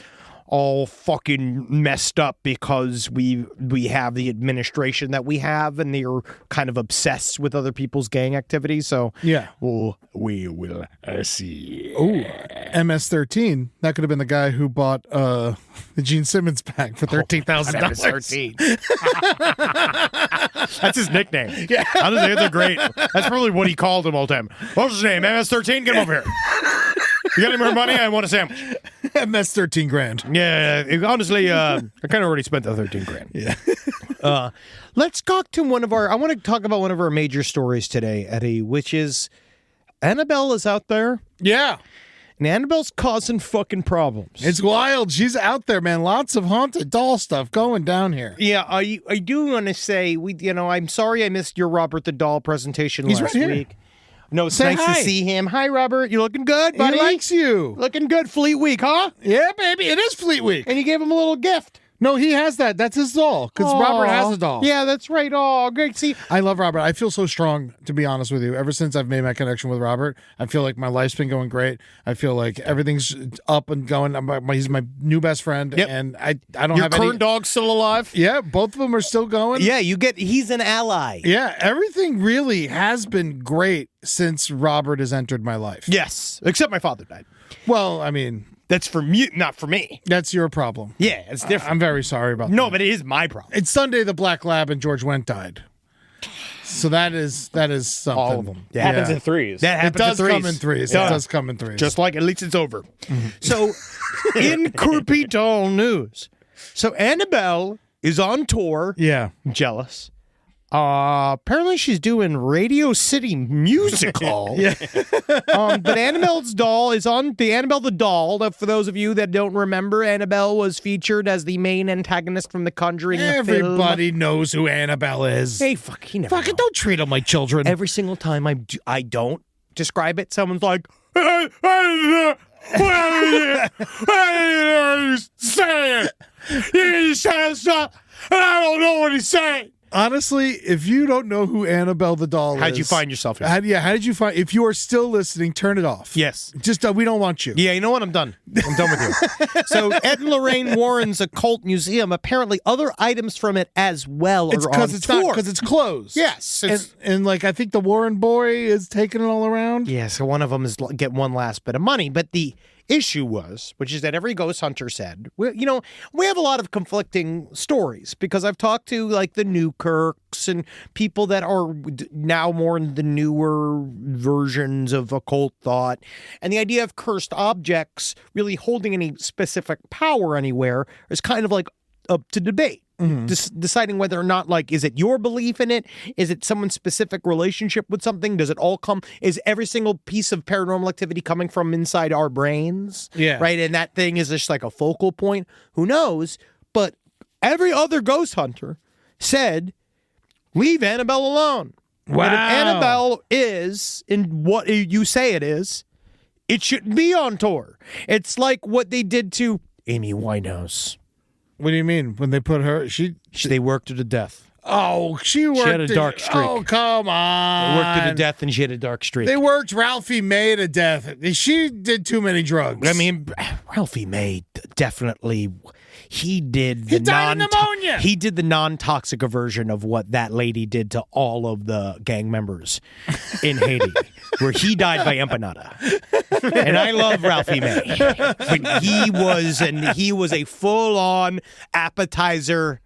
all fucking messed up because we have the administration that we have and they're kind of obsessed with other people's gang activity. So Yeah. well, we will see. Oh, MS-13. That could have been the guy who bought the Gene Simmons bag for $13,000. MS-13. That's his nickname. Yeah. Honestly, they're great. That's probably what he called him all the time. What's his name? MS-13? Get him over here. You got any more money? I want a sandwich. MS-13 grand. Yeah, honestly, I kind of already spent the 13 grand. Yeah. Let's talk to I want to talk about one of our major stories today, Eddie, which is Annabelle is out there. Yeah. And Annabelle's causing fucking problems. It's wild. She's out there, man. Lots of haunted doll stuff going down here. Yeah, I do want to say, I'm sorry I missed your Robert the Doll presentation He's last right here. week. No, it's Say nice hi. to see him. Hi, Robert. You looking good, buddy? He likes you. Looking good, Fleet Week, huh? Yeah, baby. It is Fleet Week. And you gave him a little gift. No, he has that. That's his doll because Robert has a doll. Yeah, that's right. Oh, great. See, I love Robert. I feel so strong, to be honest with you. Ever since I've made my connection with Robert, I feel like my life's been going great. I feel like everything's up and going. He's my new best friend, Yep. and I don't your have current any. dog's still alive? Yeah, both of them are still going. Yeah, he's an ally. Yeah, everything really has been great since Robert has entered my life. Yes, except my father died. Well, I mean, That's for me, not for me. that's your problem. Yeah, it's different. I'm very sorry about that. No, but it is my problem. It's Sunday the Black Lab and George Wendt died. So that is something. All of them. It happens in threes. That It happens does in threes. come in threes. Yeah. It does come in threes. Just like at least it's over. So, in creepy doll news, so Annabelle is on tour. yeah. Jealous. Apparently she's doing Radio City Music Hall. Yeah. But Annabelle's doll is on the Annabelle the doll. For those of you that don't remember, Annabelle was featured as the main antagonist from The Conjuring. film. Everybody knows who Annabelle is. Hey, fuck, he never Fucking know. don't treat them like children. Every single time I don't describe it, someone's like, what are you saying? He says stuff, and I don't know what he's saying. Honestly, if you don't know who Annabelle the doll is. How'd you find yourself here? How did you find? If you are still listening, turn it off. Yes. Just we don't want you. Yeah, you know what? I'm done. I'm done with you. So Ed and Lorraine Warren's Occult Museum, apparently other items from it as well It's are on because it's tour. not because it's closed. Yes. And like I think the Warren boy is taking it all around. Yeah, so one of them is get one last bit of money, but issue was, which is that every ghost hunter said, we have a lot of conflicting stories because I've talked to like the Newkirks and people that are now more in the newer versions of occult thought. And the idea of cursed objects really holding any specific power anywhere is kind of like up to debate. Deciding whether or not, like, is it your belief in it? Is it someone's specific relationship with something? Does it all come? Is every single piece of paranormal activity coming from inside our brains? Yeah. Right? And that thing is just like a focal point? Who knows? But every other ghost hunter said, leave Annabelle alone. Wow. And if Annabelle is in what you say it is, it shouldn't be on tour. It's like what they did to Amy Winehouse. What do you mean? When they put her, They worked her to death. Oh, she worked. She had a dark streak. Oh, come on. They worked her to death, and she had a dark streak. They worked Ralphie May to death. She did too many drugs. I mean, Ralphie May definitely. He did. He died of pneumonia. He did the non-toxic version of what that lady did to all of the gang members in Haiti, where he died by empanada. And I love Ralphie May, but he was a full-on appetizer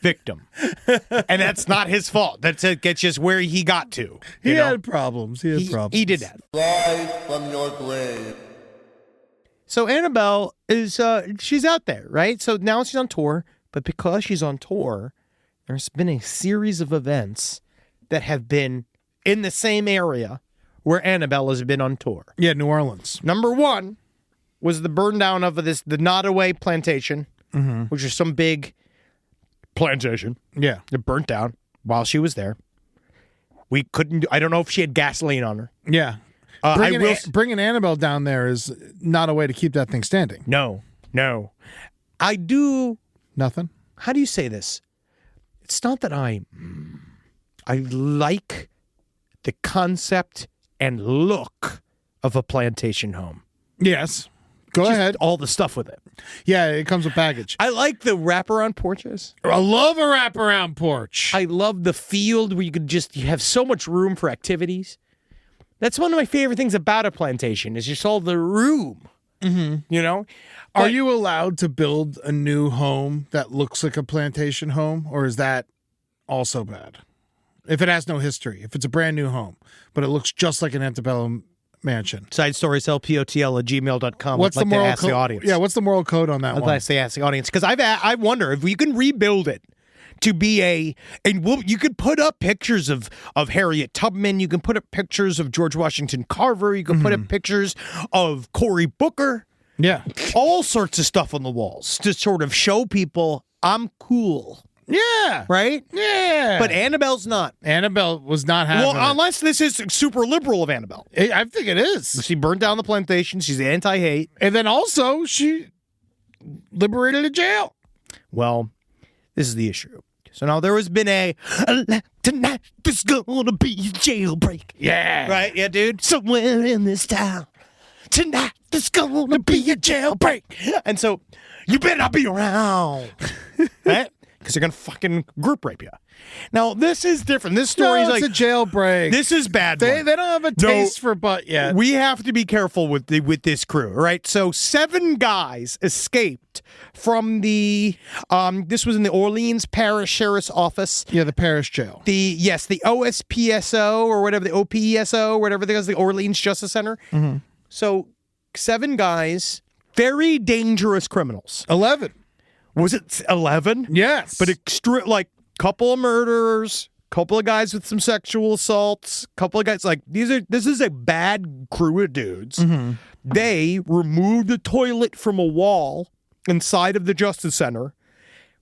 victim, and that's not his fault. That's just where he got to. He had problems. He did that. Rise from your grave. So Annabelle is she's out there, right? So now she's on tour, but because she's on tour, there's been a series of events that have been in the same area where Annabelle has been on tour. Yeah, New Orleans. Number one was the burn down of the Nottoway plantation, which is some big plantation. Yeah. It burnt down while she was there. I don't know if she had gasoline on her. Yeah. Bringing Annabelle down there is not a way to keep that thing standing. No. I do. Nothing? How do you say this? It's not that I like the concept and look of a plantation home. Yes. Go ahead. All the stuff with it. Yeah, it comes with baggage. I like the wraparound porches. I love a wraparound porch. I love the field where you have so much room for activities. That's one of my favorite things about a plantation is just all the room. Mm-hmm. Are you allowed to build a new home that looks like a plantation home, or is that also bad? If it has no history, if it's a brand new home, but it looks just like an antebellum mansion. Side stories, lpotl@gmail.com. What's I'd the moral to ask the code? audience. Yeah, what's the moral code on that I'd one? like to ask the audience because I wonder if you can rebuild it to be you could put up pictures of Harriet Tubman, you can put up pictures of George Washington Carver, you can put up pictures of Cory Booker. Yeah. All sorts of stuff on the walls to sort of show people I'm cool. Yeah. Right? Yeah. But Annabelle's not. Annabelle was not having Well, unless this is super liberal of Annabelle. I think it is. She burned down the plantation. She's anti-hate. And then also she liberated a jail. Well, this is the issue. So now there has been tonight there's gonna be a jailbreak. Yeah. Right? Yeah, dude? Somewhere in this town. Tonight there's gonna be a jailbreak. And so you better not be around. Right? Because they're gonna fucking group rape you. Now, this is different. This story is it's like a jailbreak. This is bad. They don't have a taste for butt yet. We have to be careful with this crew, right? So 7 guys escaped from the this was in the Orleans Parish Sheriff's Office. Yeah, the parish jail. The OSPSO or whatever, the OPSO, whatever it is, the Orleans Justice Center. Mm-hmm. So 7 guys, very dangerous criminals. 11. Was it 11? Yes. But couple of murderers, couple of guys with some sexual assaults, couple of guys this is a bad crew of dudes. Mm-hmm. They removed a toilet from a wall inside of the Justice Center,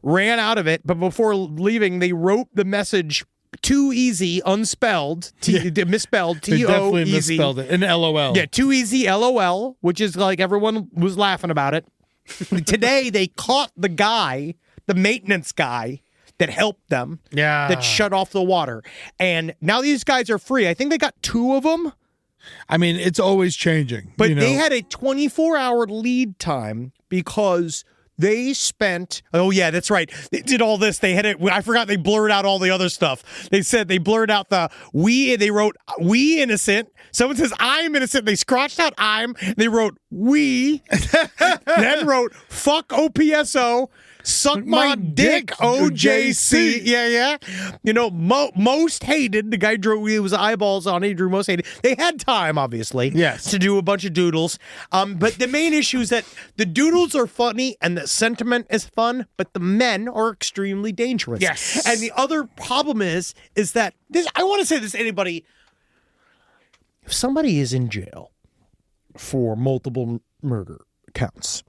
ran out of it, but before leaving, they wrote the message "Too Easy" unspelled, misspelled, They definitely T-O-easy. misspelled it. An LOL. Yeah, "Too Easy" LOL, which is like everyone was laughing about it. Today, they caught the guy, the maintenance guy, that helped them, that shut off the water. And now these guys are free. I think they got 2 of them. I mean, it's always changing. But they had a 24-hour lead time because They spent, oh yeah, that's right. They did all this. They had it. I forgot they blurred out all the other stuff. They said they blurred out they wrote we innocent. Someone says I'm innocent. They scratched out I'm. They wrote we. Then wrote fuck OPSO. Suck my dick, OJC. Yeah. You know, most hated. The guy drew, it was eyeballs on it. He drew most hated. They had time, obviously, to do a bunch of doodles. But the main issue is that the doodles are funny and the sentiment is fun, but the men are extremely dangerous. Yes. And the other problem is that this. I want to say this to anybody. If somebody is in jail for multiple murder counts,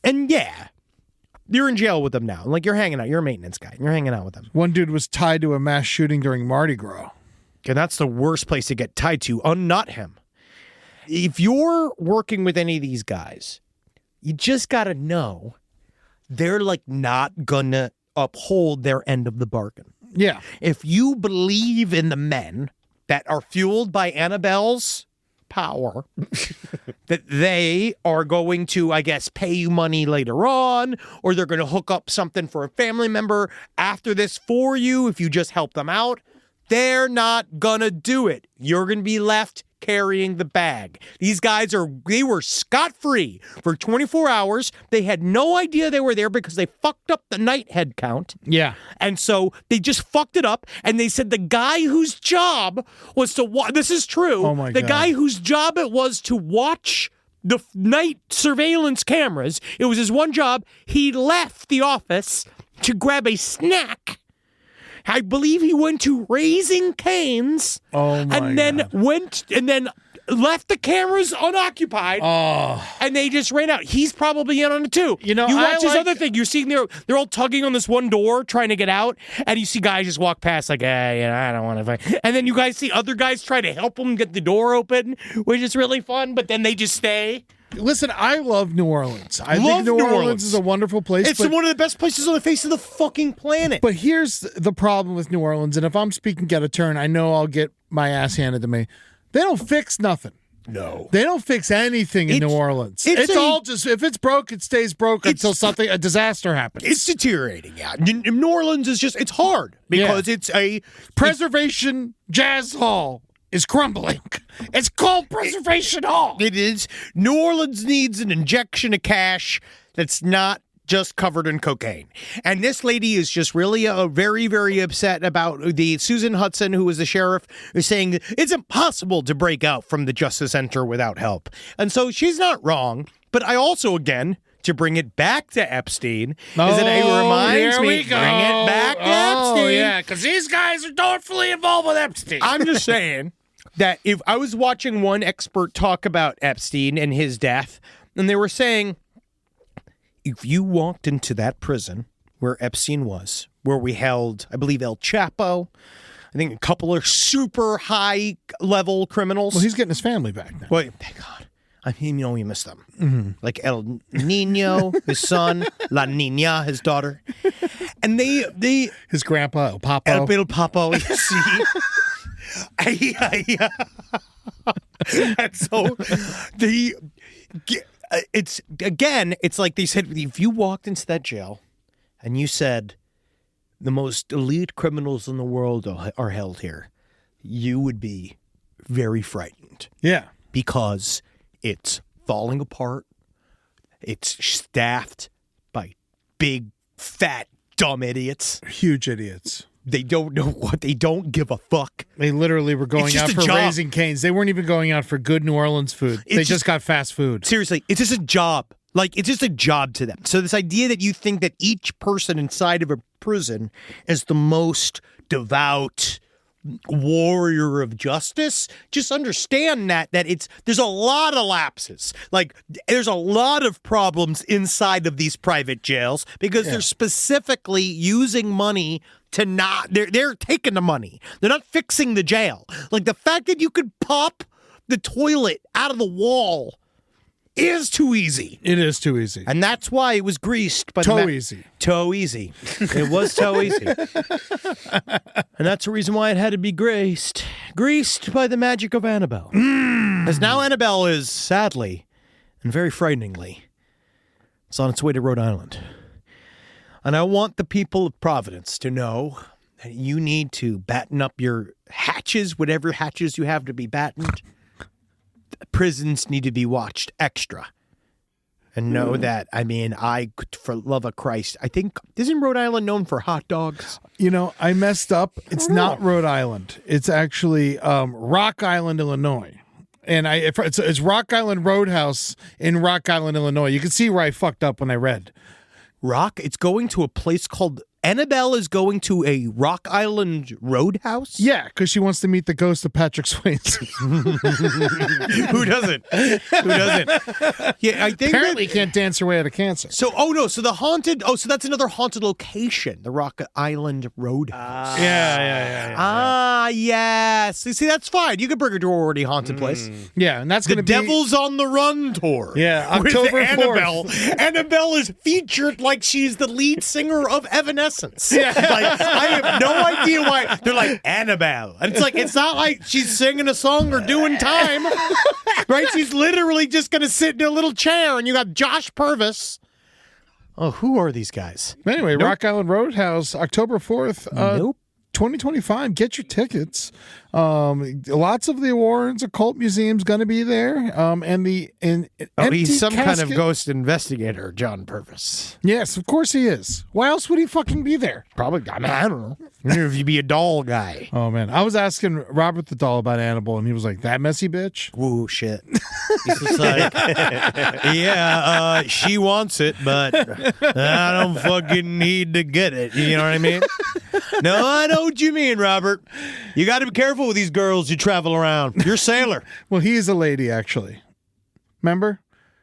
and you're in jail with them now. Like, you're hanging out. You're a maintenance guy. You're hanging out with them. One dude was tied to a mass shooting during Mardi Gras. And that's the worst place to get tied to. Unnut him. If you're working with any of these guys, you just got to know they're, like, not going to uphold their end of the bargain. Yeah. If you believe in the men that are fueled by Annabelle's power, that they are going to, I guess, pay you money later on, or they're going to hook up something for a family member after this for you if you just help them out, they're not going to do it. You're going to be left carrying the bag. These guys they were scot-free for 24 hours. They had no idea they were there because they fucked up the night head count. Yeah. And so they just fucked it up, and they said the guy whose job was to watch, this is true, oh my the God. guy whose job it was to watch the night surveillance cameras, it was his one job, he left the office to grab a snack. I believe he went to Raising Cane's and then left the cameras unoccupied. And they just ran out. He's probably in on it too. You know, you watch this other thing. You're seeing they're all tugging on this one door trying to get out, and you see guys just walk past like, I don't want to fight. And then you guys see other guys try to help them get the door open, which is really fun, but then they just stay. Listen, I love New Orleans. I think New Orleans is a wonderful place. It's one of the best places on the face of the fucking planet. But here's the problem with New Orleans, and if I'm speaking out of turn, I know I'll get my ass handed to me. They don't fix nothing. No. They don't fix anything in New Orleans. It's all just, if it's broke, it stays broke until a disaster happens. It's deteriorating, yeah. New Orleans is just, it's hard because it's a Preservation Jazz Hall is crumbling. It's called Preservation Hall. It is. New Orleans needs an injection of cash that's not just covered in cocaine. And this lady is just really very, very upset about the Susan Hudson, who was the sheriff, is saying it's impossible to break out from the Justice Center without help. And so she's not wrong. But I also, again, to bring it back to Epstein, it reminds me, bring it back to Epstein. Oh, yeah, because these guys are totally involved with Epstein. I'm just saying that if I was watching one expert talk about Epstein and his death, and they were saying, if you walked into that prison where Epstein was, where we held, I believe, El Chapo, I think a couple of super high-level criminals. Well, he's getting his family back now. Well, thank God. I mean, we miss them. Mm-hmm. Like El Nino, his son, La Nina, his daughter. And they his grandpa, El Papo. El Papo, you see. And so it's like they said, if you walked into that jail and you said the most elite criminals in the world are held here, you would be very frightened. Yeah. Because it's falling apart. It's staffed by big, fat, dumb idiots. Huge idiots. They don't know what. They don't give a fuck. They literally were going out for Raising Cane's. They weren't even going out for good New Orleans food. They just got fast food. Seriously, it's just a job. Like, it's just a job to them. So this idea that you think that each person inside of a prison is the most devout warrior of justice, just understand that there's a lot of lapses. Like, there's a lot of problems inside of these private jails because they're specifically using money to they're taking the money. They're not fixing the jail. Like, the fact that you could pop the toilet out of the wall is too easy. It is too easy. And that's why it was greased. But easy. Toe easy. It was toe easy. And that's the reason why it had to be greased. Greased by the magic of Annabelle. Because now Annabelle is, sadly, and very frighteningly, It's on its way to Rhode Island. And I want the people of Providence to know that you need to batten up your hatches, whatever hatches you have to be battened. Prisons need to be watched extra. And know that, I mean, for love of Christ, I think, isn't Rhode Island known for hot dogs? You know, I messed up. It's not Rhode Island. It's actually Rock Island, Illinois. And it's Rock Island Roadhouse in Rock Island, Illinois. You can see where I fucked up when I read. It's going to a place called... Annabelle is going to a Rock Island Roadhouse? Yeah, because she wants to meet the ghost of Patrick Swayze. Who doesn't? Yeah, I think Apparently can't dance her way out of cancer. So that's another haunted location, the Rock Island Roadhouse. Yeah. Yes. See, that's fine. You can bring her to a already haunted place. Yeah, and that's The going to be... Devil's on the Run tour. Yeah, October with Annabelle. 4th. Annabelle is featured like she's the lead singer of Evanescence. Yeah. Like, I have no idea why they're like Annabelle. And it's not like she's singing a song or doing time. Right? She's literally just going to sit in a little chair, and you got Josh Purvis. Oh, who are these guys? Anyway, Rock Island Roadhouse, October 4th. Nope. 2025. Get your tickets. Lots of the Warrens Occult Museum's going to be there. And He's some kind of casket. ghost investigator, John Purvis. Yes, of course he is. Why else would he fucking be there? Probably. I mean, I don't know. Maybe if you'd be a doll guy. Oh man, I was asking Robert the Doll about Annabelle, and he was like, "That messy bitch." Woo, shit. He's just like, yeah, she wants it, but I don't fucking need to get it. You know what I mean? No, I know what you mean, Robert. You got to be careful with these girls you travel around. You're a sailor. Well, he is a lady, actually. Remember?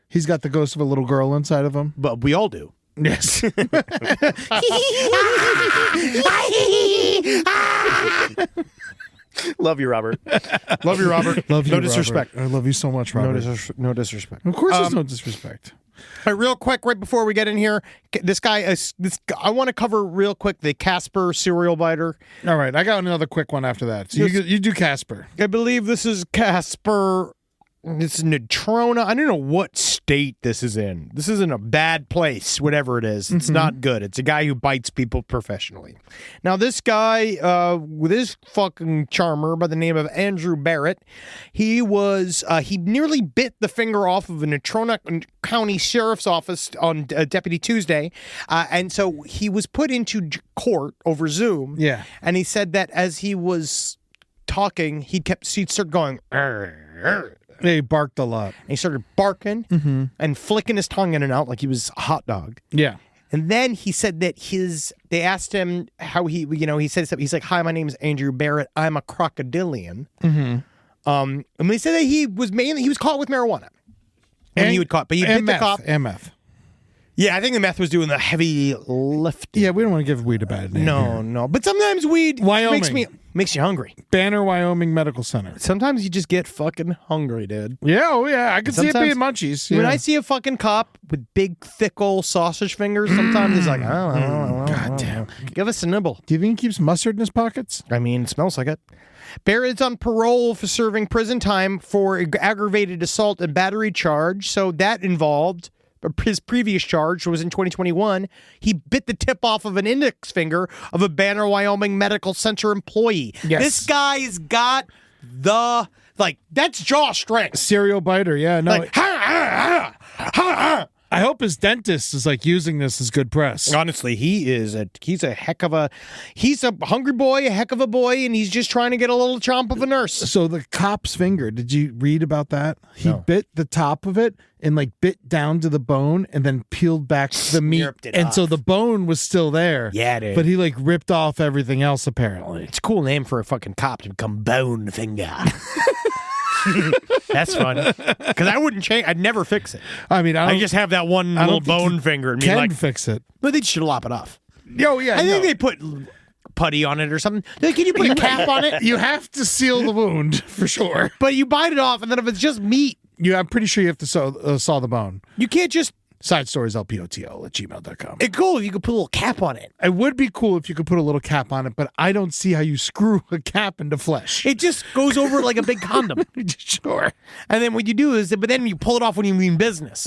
He's got the ghost of a little girl inside of him. But we all do. Yes. Love you, Robert. Love you, Robert. Love you, No Robert. disrespect. I love you so much, Robert. No disrespect. Of course, there's no disrespect. Real quick, right before we get in here, I want to cover real quick the Casper serial biter. All right, I got another quick one after that. So you do Casper. I believe this is Casper. It's Natrona. I don't know what state this is in. This is in a bad place, whatever it is. It's not good. It's a guy who bites people professionally. Now, this guy with his fucking charmer by the name of Andrew Barrett, he nearly bit the finger off of a Natrona County Sheriff's Office on Deputy Tuesday. And so he was put into court over Zoom. Yeah. And he said that as he was talking, he'd start going, He barked a lot. and he started barking and flicking his tongue in and out like he was a hot dog. Yeah. And then he said that they asked him how he said something. He's like, "Hi, my name is Andrew Barrett. I'm a crocodilian." And they said that he was caught with marijuana. And he would caught, but he bit the meth, cop. and meth. Yeah, I think the meth was doing the heavy lifting. Yeah, we don't want to give weed a bad name. No. But sometimes weed Wyoming. makes you hungry. Banner, Wyoming Medical Center. Sometimes you just get fucking hungry, dude. Yeah, oh yeah, I could see it Sometimes- being munchies. When yeah. I see a fucking cop with big, thick old sausage fingers, sometimes he's like, God damn. Give us a nibble. Do you think he keeps mustard in his pockets? I mean, it smells like it. Barrett's on parole for serving prison time for aggravated assault and battery charge. So that involved his previous charge was in 2021. He bit the tip off of an index finger of a Banner, Wyoming Medical Center employee. Yes. This guy's got that's jaw strength. Serial biter, yeah. No, Like, I hope his dentist is like using this as good press. Honestly, he's a hungry boy, a heck of a boy, and he's just trying to get a little chomp of a nurse. So the cop's finger, did you read about that? He bit the top of it and like bit down to the bone and then peeled back the meat. Snurped it And so off. the bone was still there. Yeah, dude. But he like ripped off everything else apparently. It's a cool name for a fucking cop to become Bone Finger. That's fun. Because I wouldn't change. I'd never fix it. I mean, I just have that one I don't little think you bone finger and be can like, fix it. but they should lop it off. Oh yeah, I think no. they put putty on it or something. They're like, can you put a cap on it? You have to seal the wound for sure. But you bite it off, and then if it's just meat, I'm pretty sure you have to saw the bone. you can't just sidestorieslpotl@gmail.com. It's cool if you could put a little cap on it. It would be cool if you could put a little cap on it, but I don't see how you screw a cap into flesh. It just goes over like a big condom. Sure. And then what you do is, but then you pull it off when you mean business.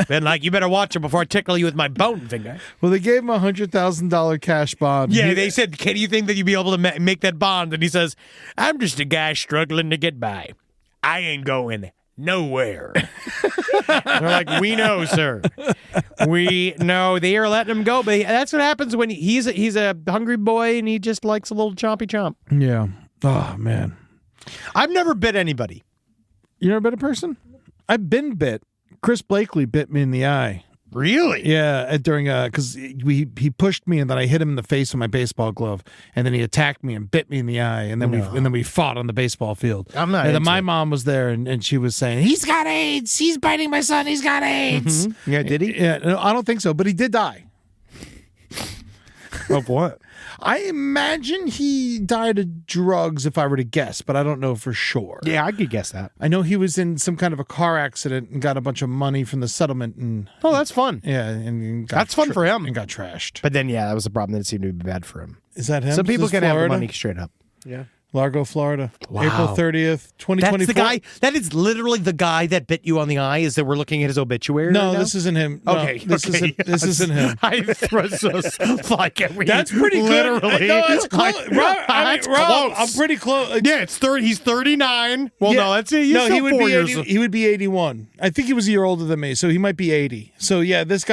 Then, like, you better watch it before I tickle you with my bone finger. Well, they gave him a $100,000 cash bond. Yeah, they said, can you think that you'd be able to make that bond? And he says, I'm just a guy struggling to get by. I ain't going nowhere. They're like, we know, sir. We know. They are letting him go, but that's what happens when he's a hungry boy and he just likes a little chompy chomp. Yeah. Oh, man. I've never bit anybody. You never bit a person? I've been bit. Chris Blakely bit me in the eye. Really? Yeah, during because he pushed me and then I hit him in the face with my baseball glove and then he attacked me and bit me in the eye and then we fought on the baseball field. I'm not. And then into my it. mom was there and she was saying he's got AIDS. He's biting my son. He's got AIDS. Mm-hmm. Yeah, did he? Yeah, no, I don't think so, but he did die. Of what? I imagine he died of drugs if I were to guess, but I don't know for sure. Yeah, I could guess that. I know he was in some kind of a car accident and got a bunch of money from the settlement and Oh, that's fun. yeah, and got That's fun for him. and got trashed. But then, yeah, that was the problem. That it seemed to be bad for him. Is that him? Some people Is this can have the Florida? money straight up. Yeah. Largo, Florida. Wow. April 30th, 2024. That's the guy. That is literally the guy that bit you on the eye. Is that we're looking at his obituary? No, right now? this isn't him. No, Okay, this okay, isn't. This isn't him. I was just like, That's pretty good. Literally, No, that's close. Rob, that's Rob, close. I'm pretty close. Yeah, it's 30. He's 39. Well, Yeah. no, that's it. No, he would be years. 80, he would be 81. I think he was a year older than me, so he might be 80. So yeah, this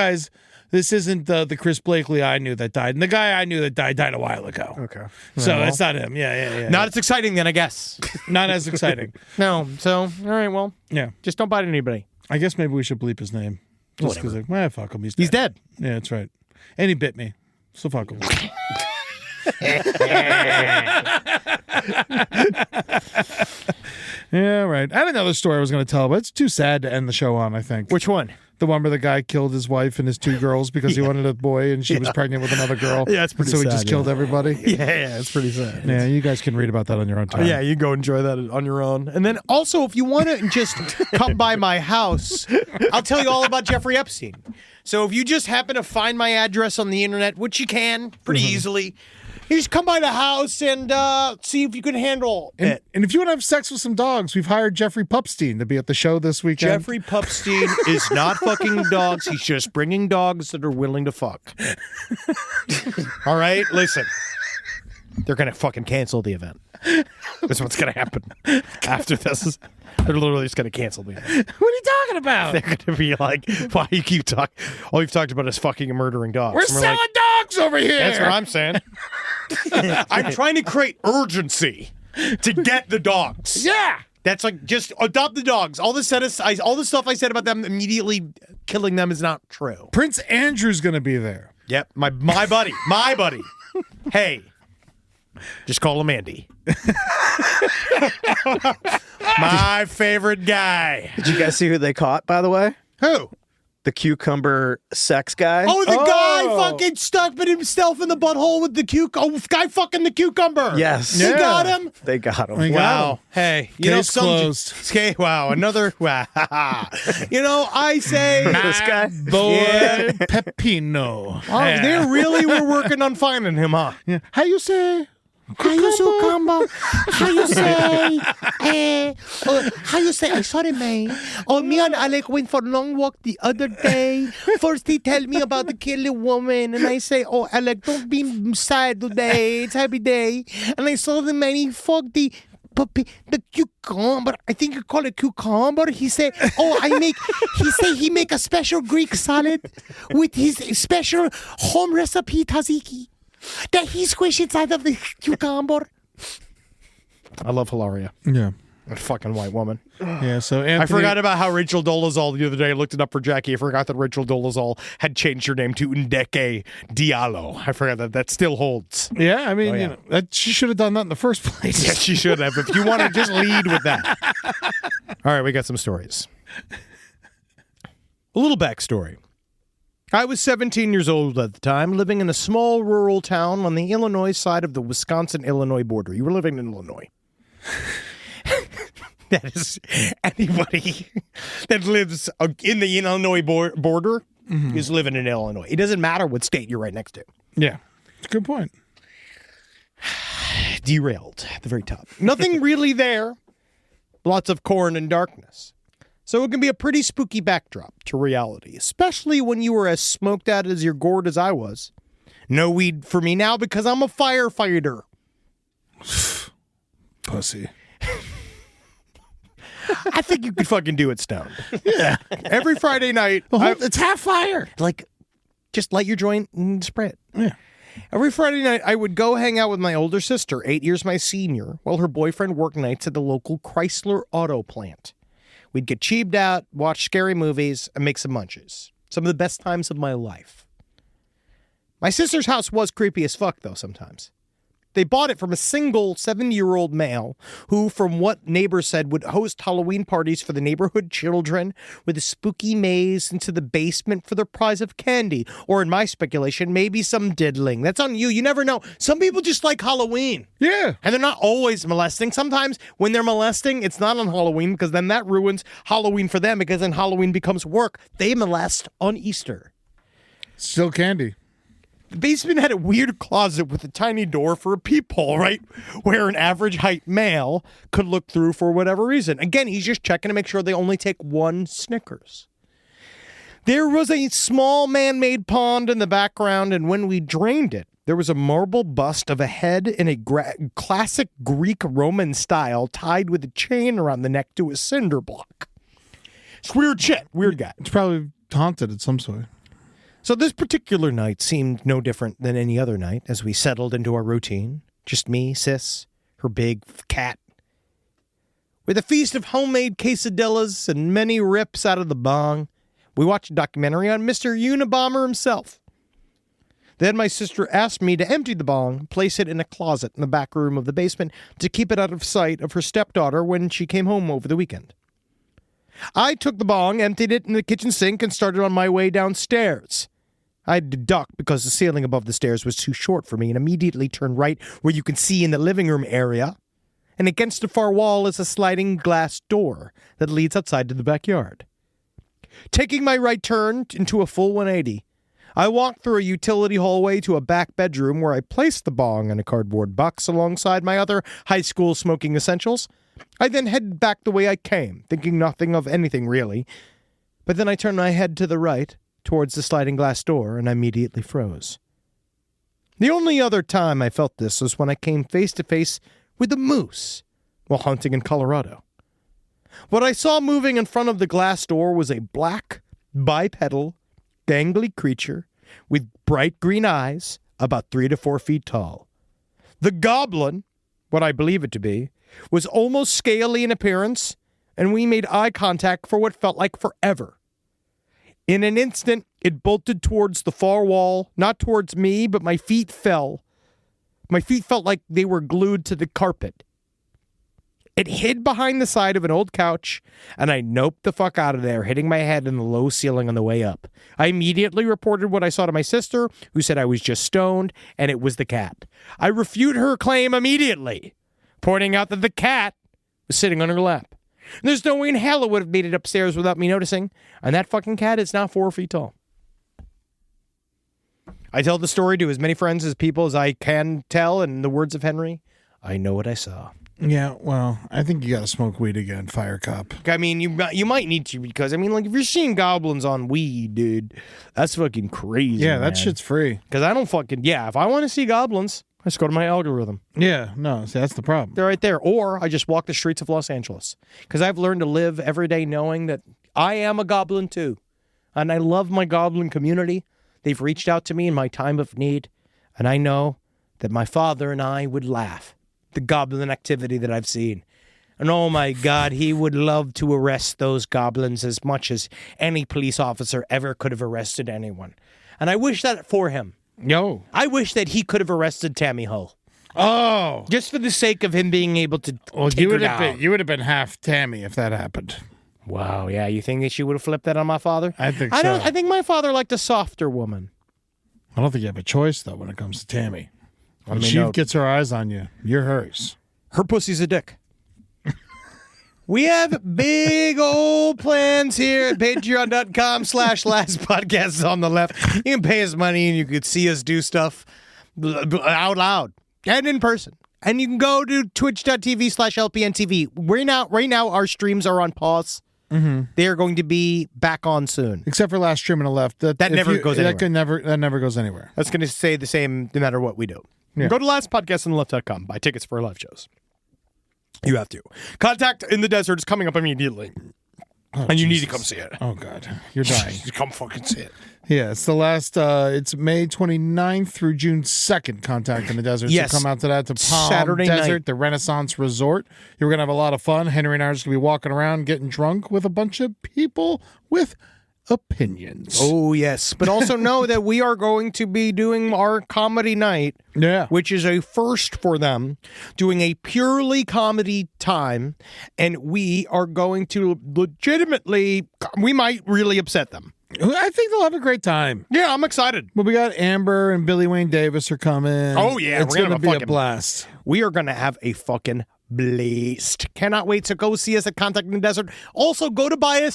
isn't the Chris Blakely I knew that died, and the guy I knew that died a while ago. Okay, So it's not him. Yeah. not as exciting then, I guess. Not as exciting. No, so all right. Well, Yeah, just don't bite anybody. I guess maybe we should bleep his name. Just because, fuck him. He's He's dead. Yeah, that's right. And he bit me, so fuck him. Yeah, right. I had another story I was going to tell, but it's too sad to end the show on, I think. Which one? The one where the guy killed his wife and his two girls because he wanted a boy and she was pregnant with another girl. Yeah, it's pretty So he sad, just killed everybody. Yeah, it's pretty sad. Yeah, you guys can read about that on your own time. Yeah, you go enjoy that on your own. And then also, if you want to just come by my house, I'll tell you all about Jeffrey Epstein. So if you just happen to find my address on the internet, which you can pretty easily, you just come by the house and see if you can handle And, it. and if you want to have sex with some dogs, we've hired Jeffrey Pupstein to be at the show this weekend. Jeffrey Pupstein is not fucking dogs. He's just bringing dogs that are willing to fuck. All right? Listen. They're going to fucking cancel the event. That's what's going to happen after this. They're literally just going to cancel the event. What are you talking about? They're going to be like, why you keep talking? All you've talked about is fucking and murdering dogs. We're And selling like, dogs over here. that's what I'm saying. I'm trying to create urgency to get the dogs. Yeah. That's like, just adopt the dogs. All the stuff I said about them immediately killing them is not true. Prince Andrew's going to be there. Yep, my buddy, Hey, just call him Andy. My favorite guy. Did you guys see who they caught, by the way? Who? The cucumber sex guy. Oh, the guy fucking stuck himself in the butthole with the guy fucking the cucumber. Yes. You Yeah. got him? They got him. They got Wow. him. Hey, you Case know, closed. Okay, wow, another. Wow. You know, I say. This guy? Boy Yeah. Pepino. Oh, they really were working on finding him, huh? Yeah. How you say? How you say? How you say? I sorry, man. Oh, me and Alec went for a long walk the other day. First, he tell me about the killing woman, and I say, "Oh, Alec, don't be sad today. It's happy day." And I saw the man. He fucked the puppy, the cucumber. I think you call it cucumber. He say, "Oh, He say he make a special Greek salad with his special home recipe tzatziki that he squish inside of the cucumber." I love Hilaria. Yeah. A fucking white woman. Yeah. So Anthony, I forgot about how Rachel Dolezal the other day. I looked it up for Jackie. I forgot that Rachel Dolezal had changed her name to Ndeke Diallo. I forgot that still holds. Yeah, I mean, yeah. you know, that she should have done that in the first place. Yes, she should have. If you want to just lead with that. All right, we got some stories. A little backstory. I was 17 years old at the time, living in a small rural town on the Illinois side of the Wisconsin-Illinois border. You were living in Illinois. That is, anybody that lives in the Illinois border is living in Illinois. It doesn't matter what state you're right next to. Yeah. It's a good point. Derailed at the very top. Nothing really there. Lots of corn and darkness. So it can be a pretty spooky backdrop to reality, especially when you were as smoked out as your gourd as I was. No weed for me now because I'm a firefighter. Pussy. I think you could fucking do it stoned. Yeah. Every Friday night. It's half fire. Like, just light your joint and spray it. Yeah. Every Friday night, I would go hang out with my older sister, 8 years my senior, while her boyfriend worked nights at the local Chrysler auto plant. We'd get cheaped out, watch scary movies, and make some munches. Some of the best times of my life. My sister's house was creepy as fuck, though, sometimes. They bought it from a single 70-year-old male who, from what neighbors said, would host Halloween parties for the neighborhood children with a spooky maze into the basement for the prize of candy. Or, in my speculation, maybe some diddling. That's on you. You never know. Some people just like Halloween. Yeah. And they're not always molesting. Sometimes when they're molesting, it's not on Halloween because then that ruins Halloween for them because then Halloween becomes work. They molest on Easter. Still candy. The basement had a weird closet with a tiny door for a peephole, right? Where an average height male could look through for whatever reason. Again, he's just checking to make sure they only take one Snickers. There was a small man-made pond in the background, and when we drained it, there was a marble bust of a head in a classic Greek Roman style tied with a chain around the neck to a cinder block. It's weird shit. Weird guy. It's probably haunted at some sort. So this particular night seemed no different than any other night as we settled into our routine. Just me, Sis, her big cat. With a feast of homemade quesadillas and many rips out of the bong, we watched a documentary on Mr. Unabomber himself. Then my sister asked me to empty the bong, place it in a closet in the back room of the basement to keep it out of sight of her stepdaughter when she came home over the weekend. I took the bong, emptied it in the kitchen sink, and started on my way downstairs. I had to duck because the ceiling above the stairs was too short for me and immediately turned right where you can see in the living room area. And against the far wall is a sliding glass door that leads outside to the backyard. Taking my right turn into a full 180, I walked through a utility hallway to a back bedroom where I placed the bong in a cardboard box alongside my other high school smoking essentials. I then headed back the way I came, thinking nothing of anything really. But then I turned my head to the right, towards the sliding glass door, and I immediately froze. The only other time I felt this was when I came face to face with a moose while hunting in Colorado. What I saw moving in front of the glass door was a black, bipedal, gangly creature with bright green eyes about 3 to 4 feet tall. The goblin, what I believe it to be, was almost scaly in appearance, and we made eye contact for what felt like forever. In an instant, it bolted towards the far wall, not towards me, but my feet fell. My feet felt like they were glued to the carpet. It hid behind the side of an old couch, and I noped the fuck out of there, hitting my head in the low ceiling on the way up. I immediately reported what I saw to my sister, who said I was just stoned, and it was the cat. I refute her claim immediately, pointing out that the cat was sitting on her lap. There's no way in hell it would have made it upstairs without me noticing, and that fucking cat is now 4 feet tall. I tell the story to as many friends as people as I can tell, and in the words of Henry, I know what I saw. Yeah, well, I think you got to smoke weed again, fire cop. I mean, you might need to because, I mean, like, if you're seeing goblins on weed, dude, that's fucking crazy, Yeah, that man. shit's free. Because I don't fucking, if I want to see goblins, I just go to my algorithm. Yeah, no, see, that's the problem. They're right there. Or I just walk the streets of Los Angeles. Because I've learned to live every day knowing that I am a goblin too. And I love my goblin community. They've reached out to me in my time of need. And I know that my father and I would laugh. The goblin activity that I've seen. And oh my God, he would love to arrest those goblins as much as any police officer ever could have arrested anyone. And I wish that for him. Yo. I wish that he could have arrested Tammy Hull. Oh. Just for the sake of him being able to take you her would have down. been, you would have been half Tammy if that happened. Wow, yeah, you think that she would have flipped that on my father? I think I so. I think my father liked a softer woman. I don't think you have a choice, though, when it comes to Tammy. When mean, she no. gets her eyes on you, you're hers. Her pussy's a dick. We have big old plans here at patreon.com/last podcast on the left. You can pay us money and you can see us do stuff out loud and in person. And you can go to twitch.tv/LPNTV. Right now, our streams are on pause. Mm-hmm. They are going to be back on soon. Except for last stream on the left. That never goes anywhere. That never goes anywhere. That's going to stay the same no matter what we do. Yeah. Go to lastpodcastonleft.com. Buy tickets for our live shows. You have to. Contact in the Desert is coming up immediately. And you need to come see it. Oh, God. You're dying. Come fucking see it. Yeah, it's the last, it's May 29th through June 2nd, Contact in the Desert. Yes. So come out to that, to Palm Saturday Desert, night. the Renaissance Resort. You're going to have a lot of fun. Henry and I are just going to be walking around getting drunk with a bunch of people with opinions. Oh, yes. But also know that we are going to be doing our comedy night, which is a first for them, doing a purely comedy time. And we are going to legitimately, we might really upset them. I think they'll have a great time. Yeah, I'm excited. Well, we got Amber and Billy Wayne Davis are coming. Oh, yeah. It's going to be a blast. We are going to have a fucking blast. Cannot wait to go see us at Contact in the Desert. Also, go to buy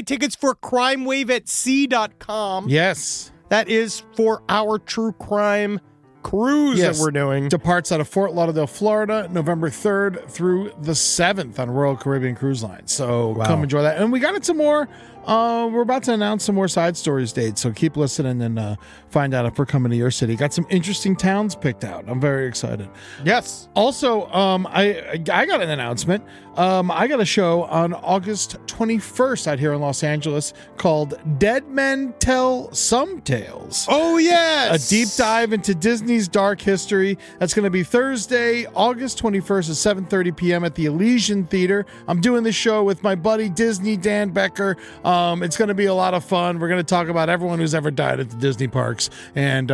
tickets for crimewaveatsea.com. Yes. That is for our true crime cruise that we're doing. Departs out of Fort Lauderdale, Florida, November 3rd through the 7th on Royal Caribbean Cruise Line. So come enjoy that. And we got into more. We're about to announce some more Side Stories dates, so keep listening and find out if we're coming to your city. Got some interesting towns picked out. I'm very excited. Yes. Also, I got an announcement. I got a show on August 21st out here in Los Angeles called Dead Men Tell Some Tales. Oh, yes. A deep dive into Disney's dark history. That's going to be Thursday, August 21st at 7:30 p.m. at the Elysian Theater. I'm doing this show with my buddy Disney Dan Becker. It's going to be a lot of fun. We're going to talk about everyone who's ever died at the Disney parks and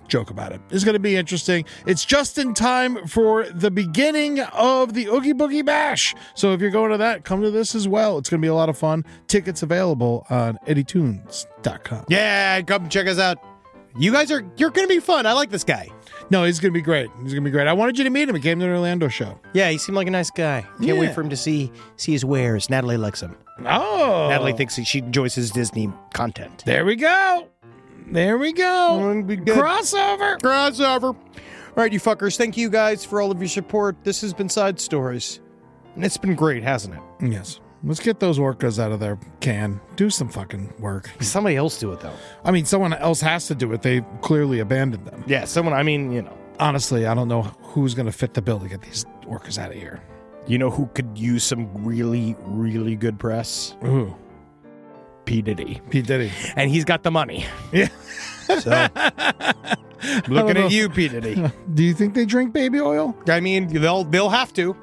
joke about it. It's going to be interesting. It's just in time for the beginning of the Oogie Boogie Bash. So if you're going to that, come to this as well. It's going to be a lot of fun. Tickets available on eddytunes.com. Yeah, come check us out. You're going to be fun. I like this guy. No, he's going to be great. I wanted you to meet him. He came to the Orlando show. Yeah, he seemed like a nice guy. Can't wait for him to see his wares. Natalie likes him. Oh. Natalie thinks she enjoys his Disney content. There we go. Crossover. All right, you fuckers. Thank you guys for all of your support. This has been Side Stories. And it's been great, hasn't it? Yes. Let's get those orcas out of their can. Do some fucking work. Somebody else do it, though. I mean, someone else has to do it. They clearly abandoned them. Yeah, Honestly, I don't know who's going to fit the bill to get these orcas out of here. You know who could use some really, really good press? Ooh. P. Diddy. And he's got the money. Yeah. So, looking at you, P. Diddy. Do you think they drink baby oil? I mean, they'll have to.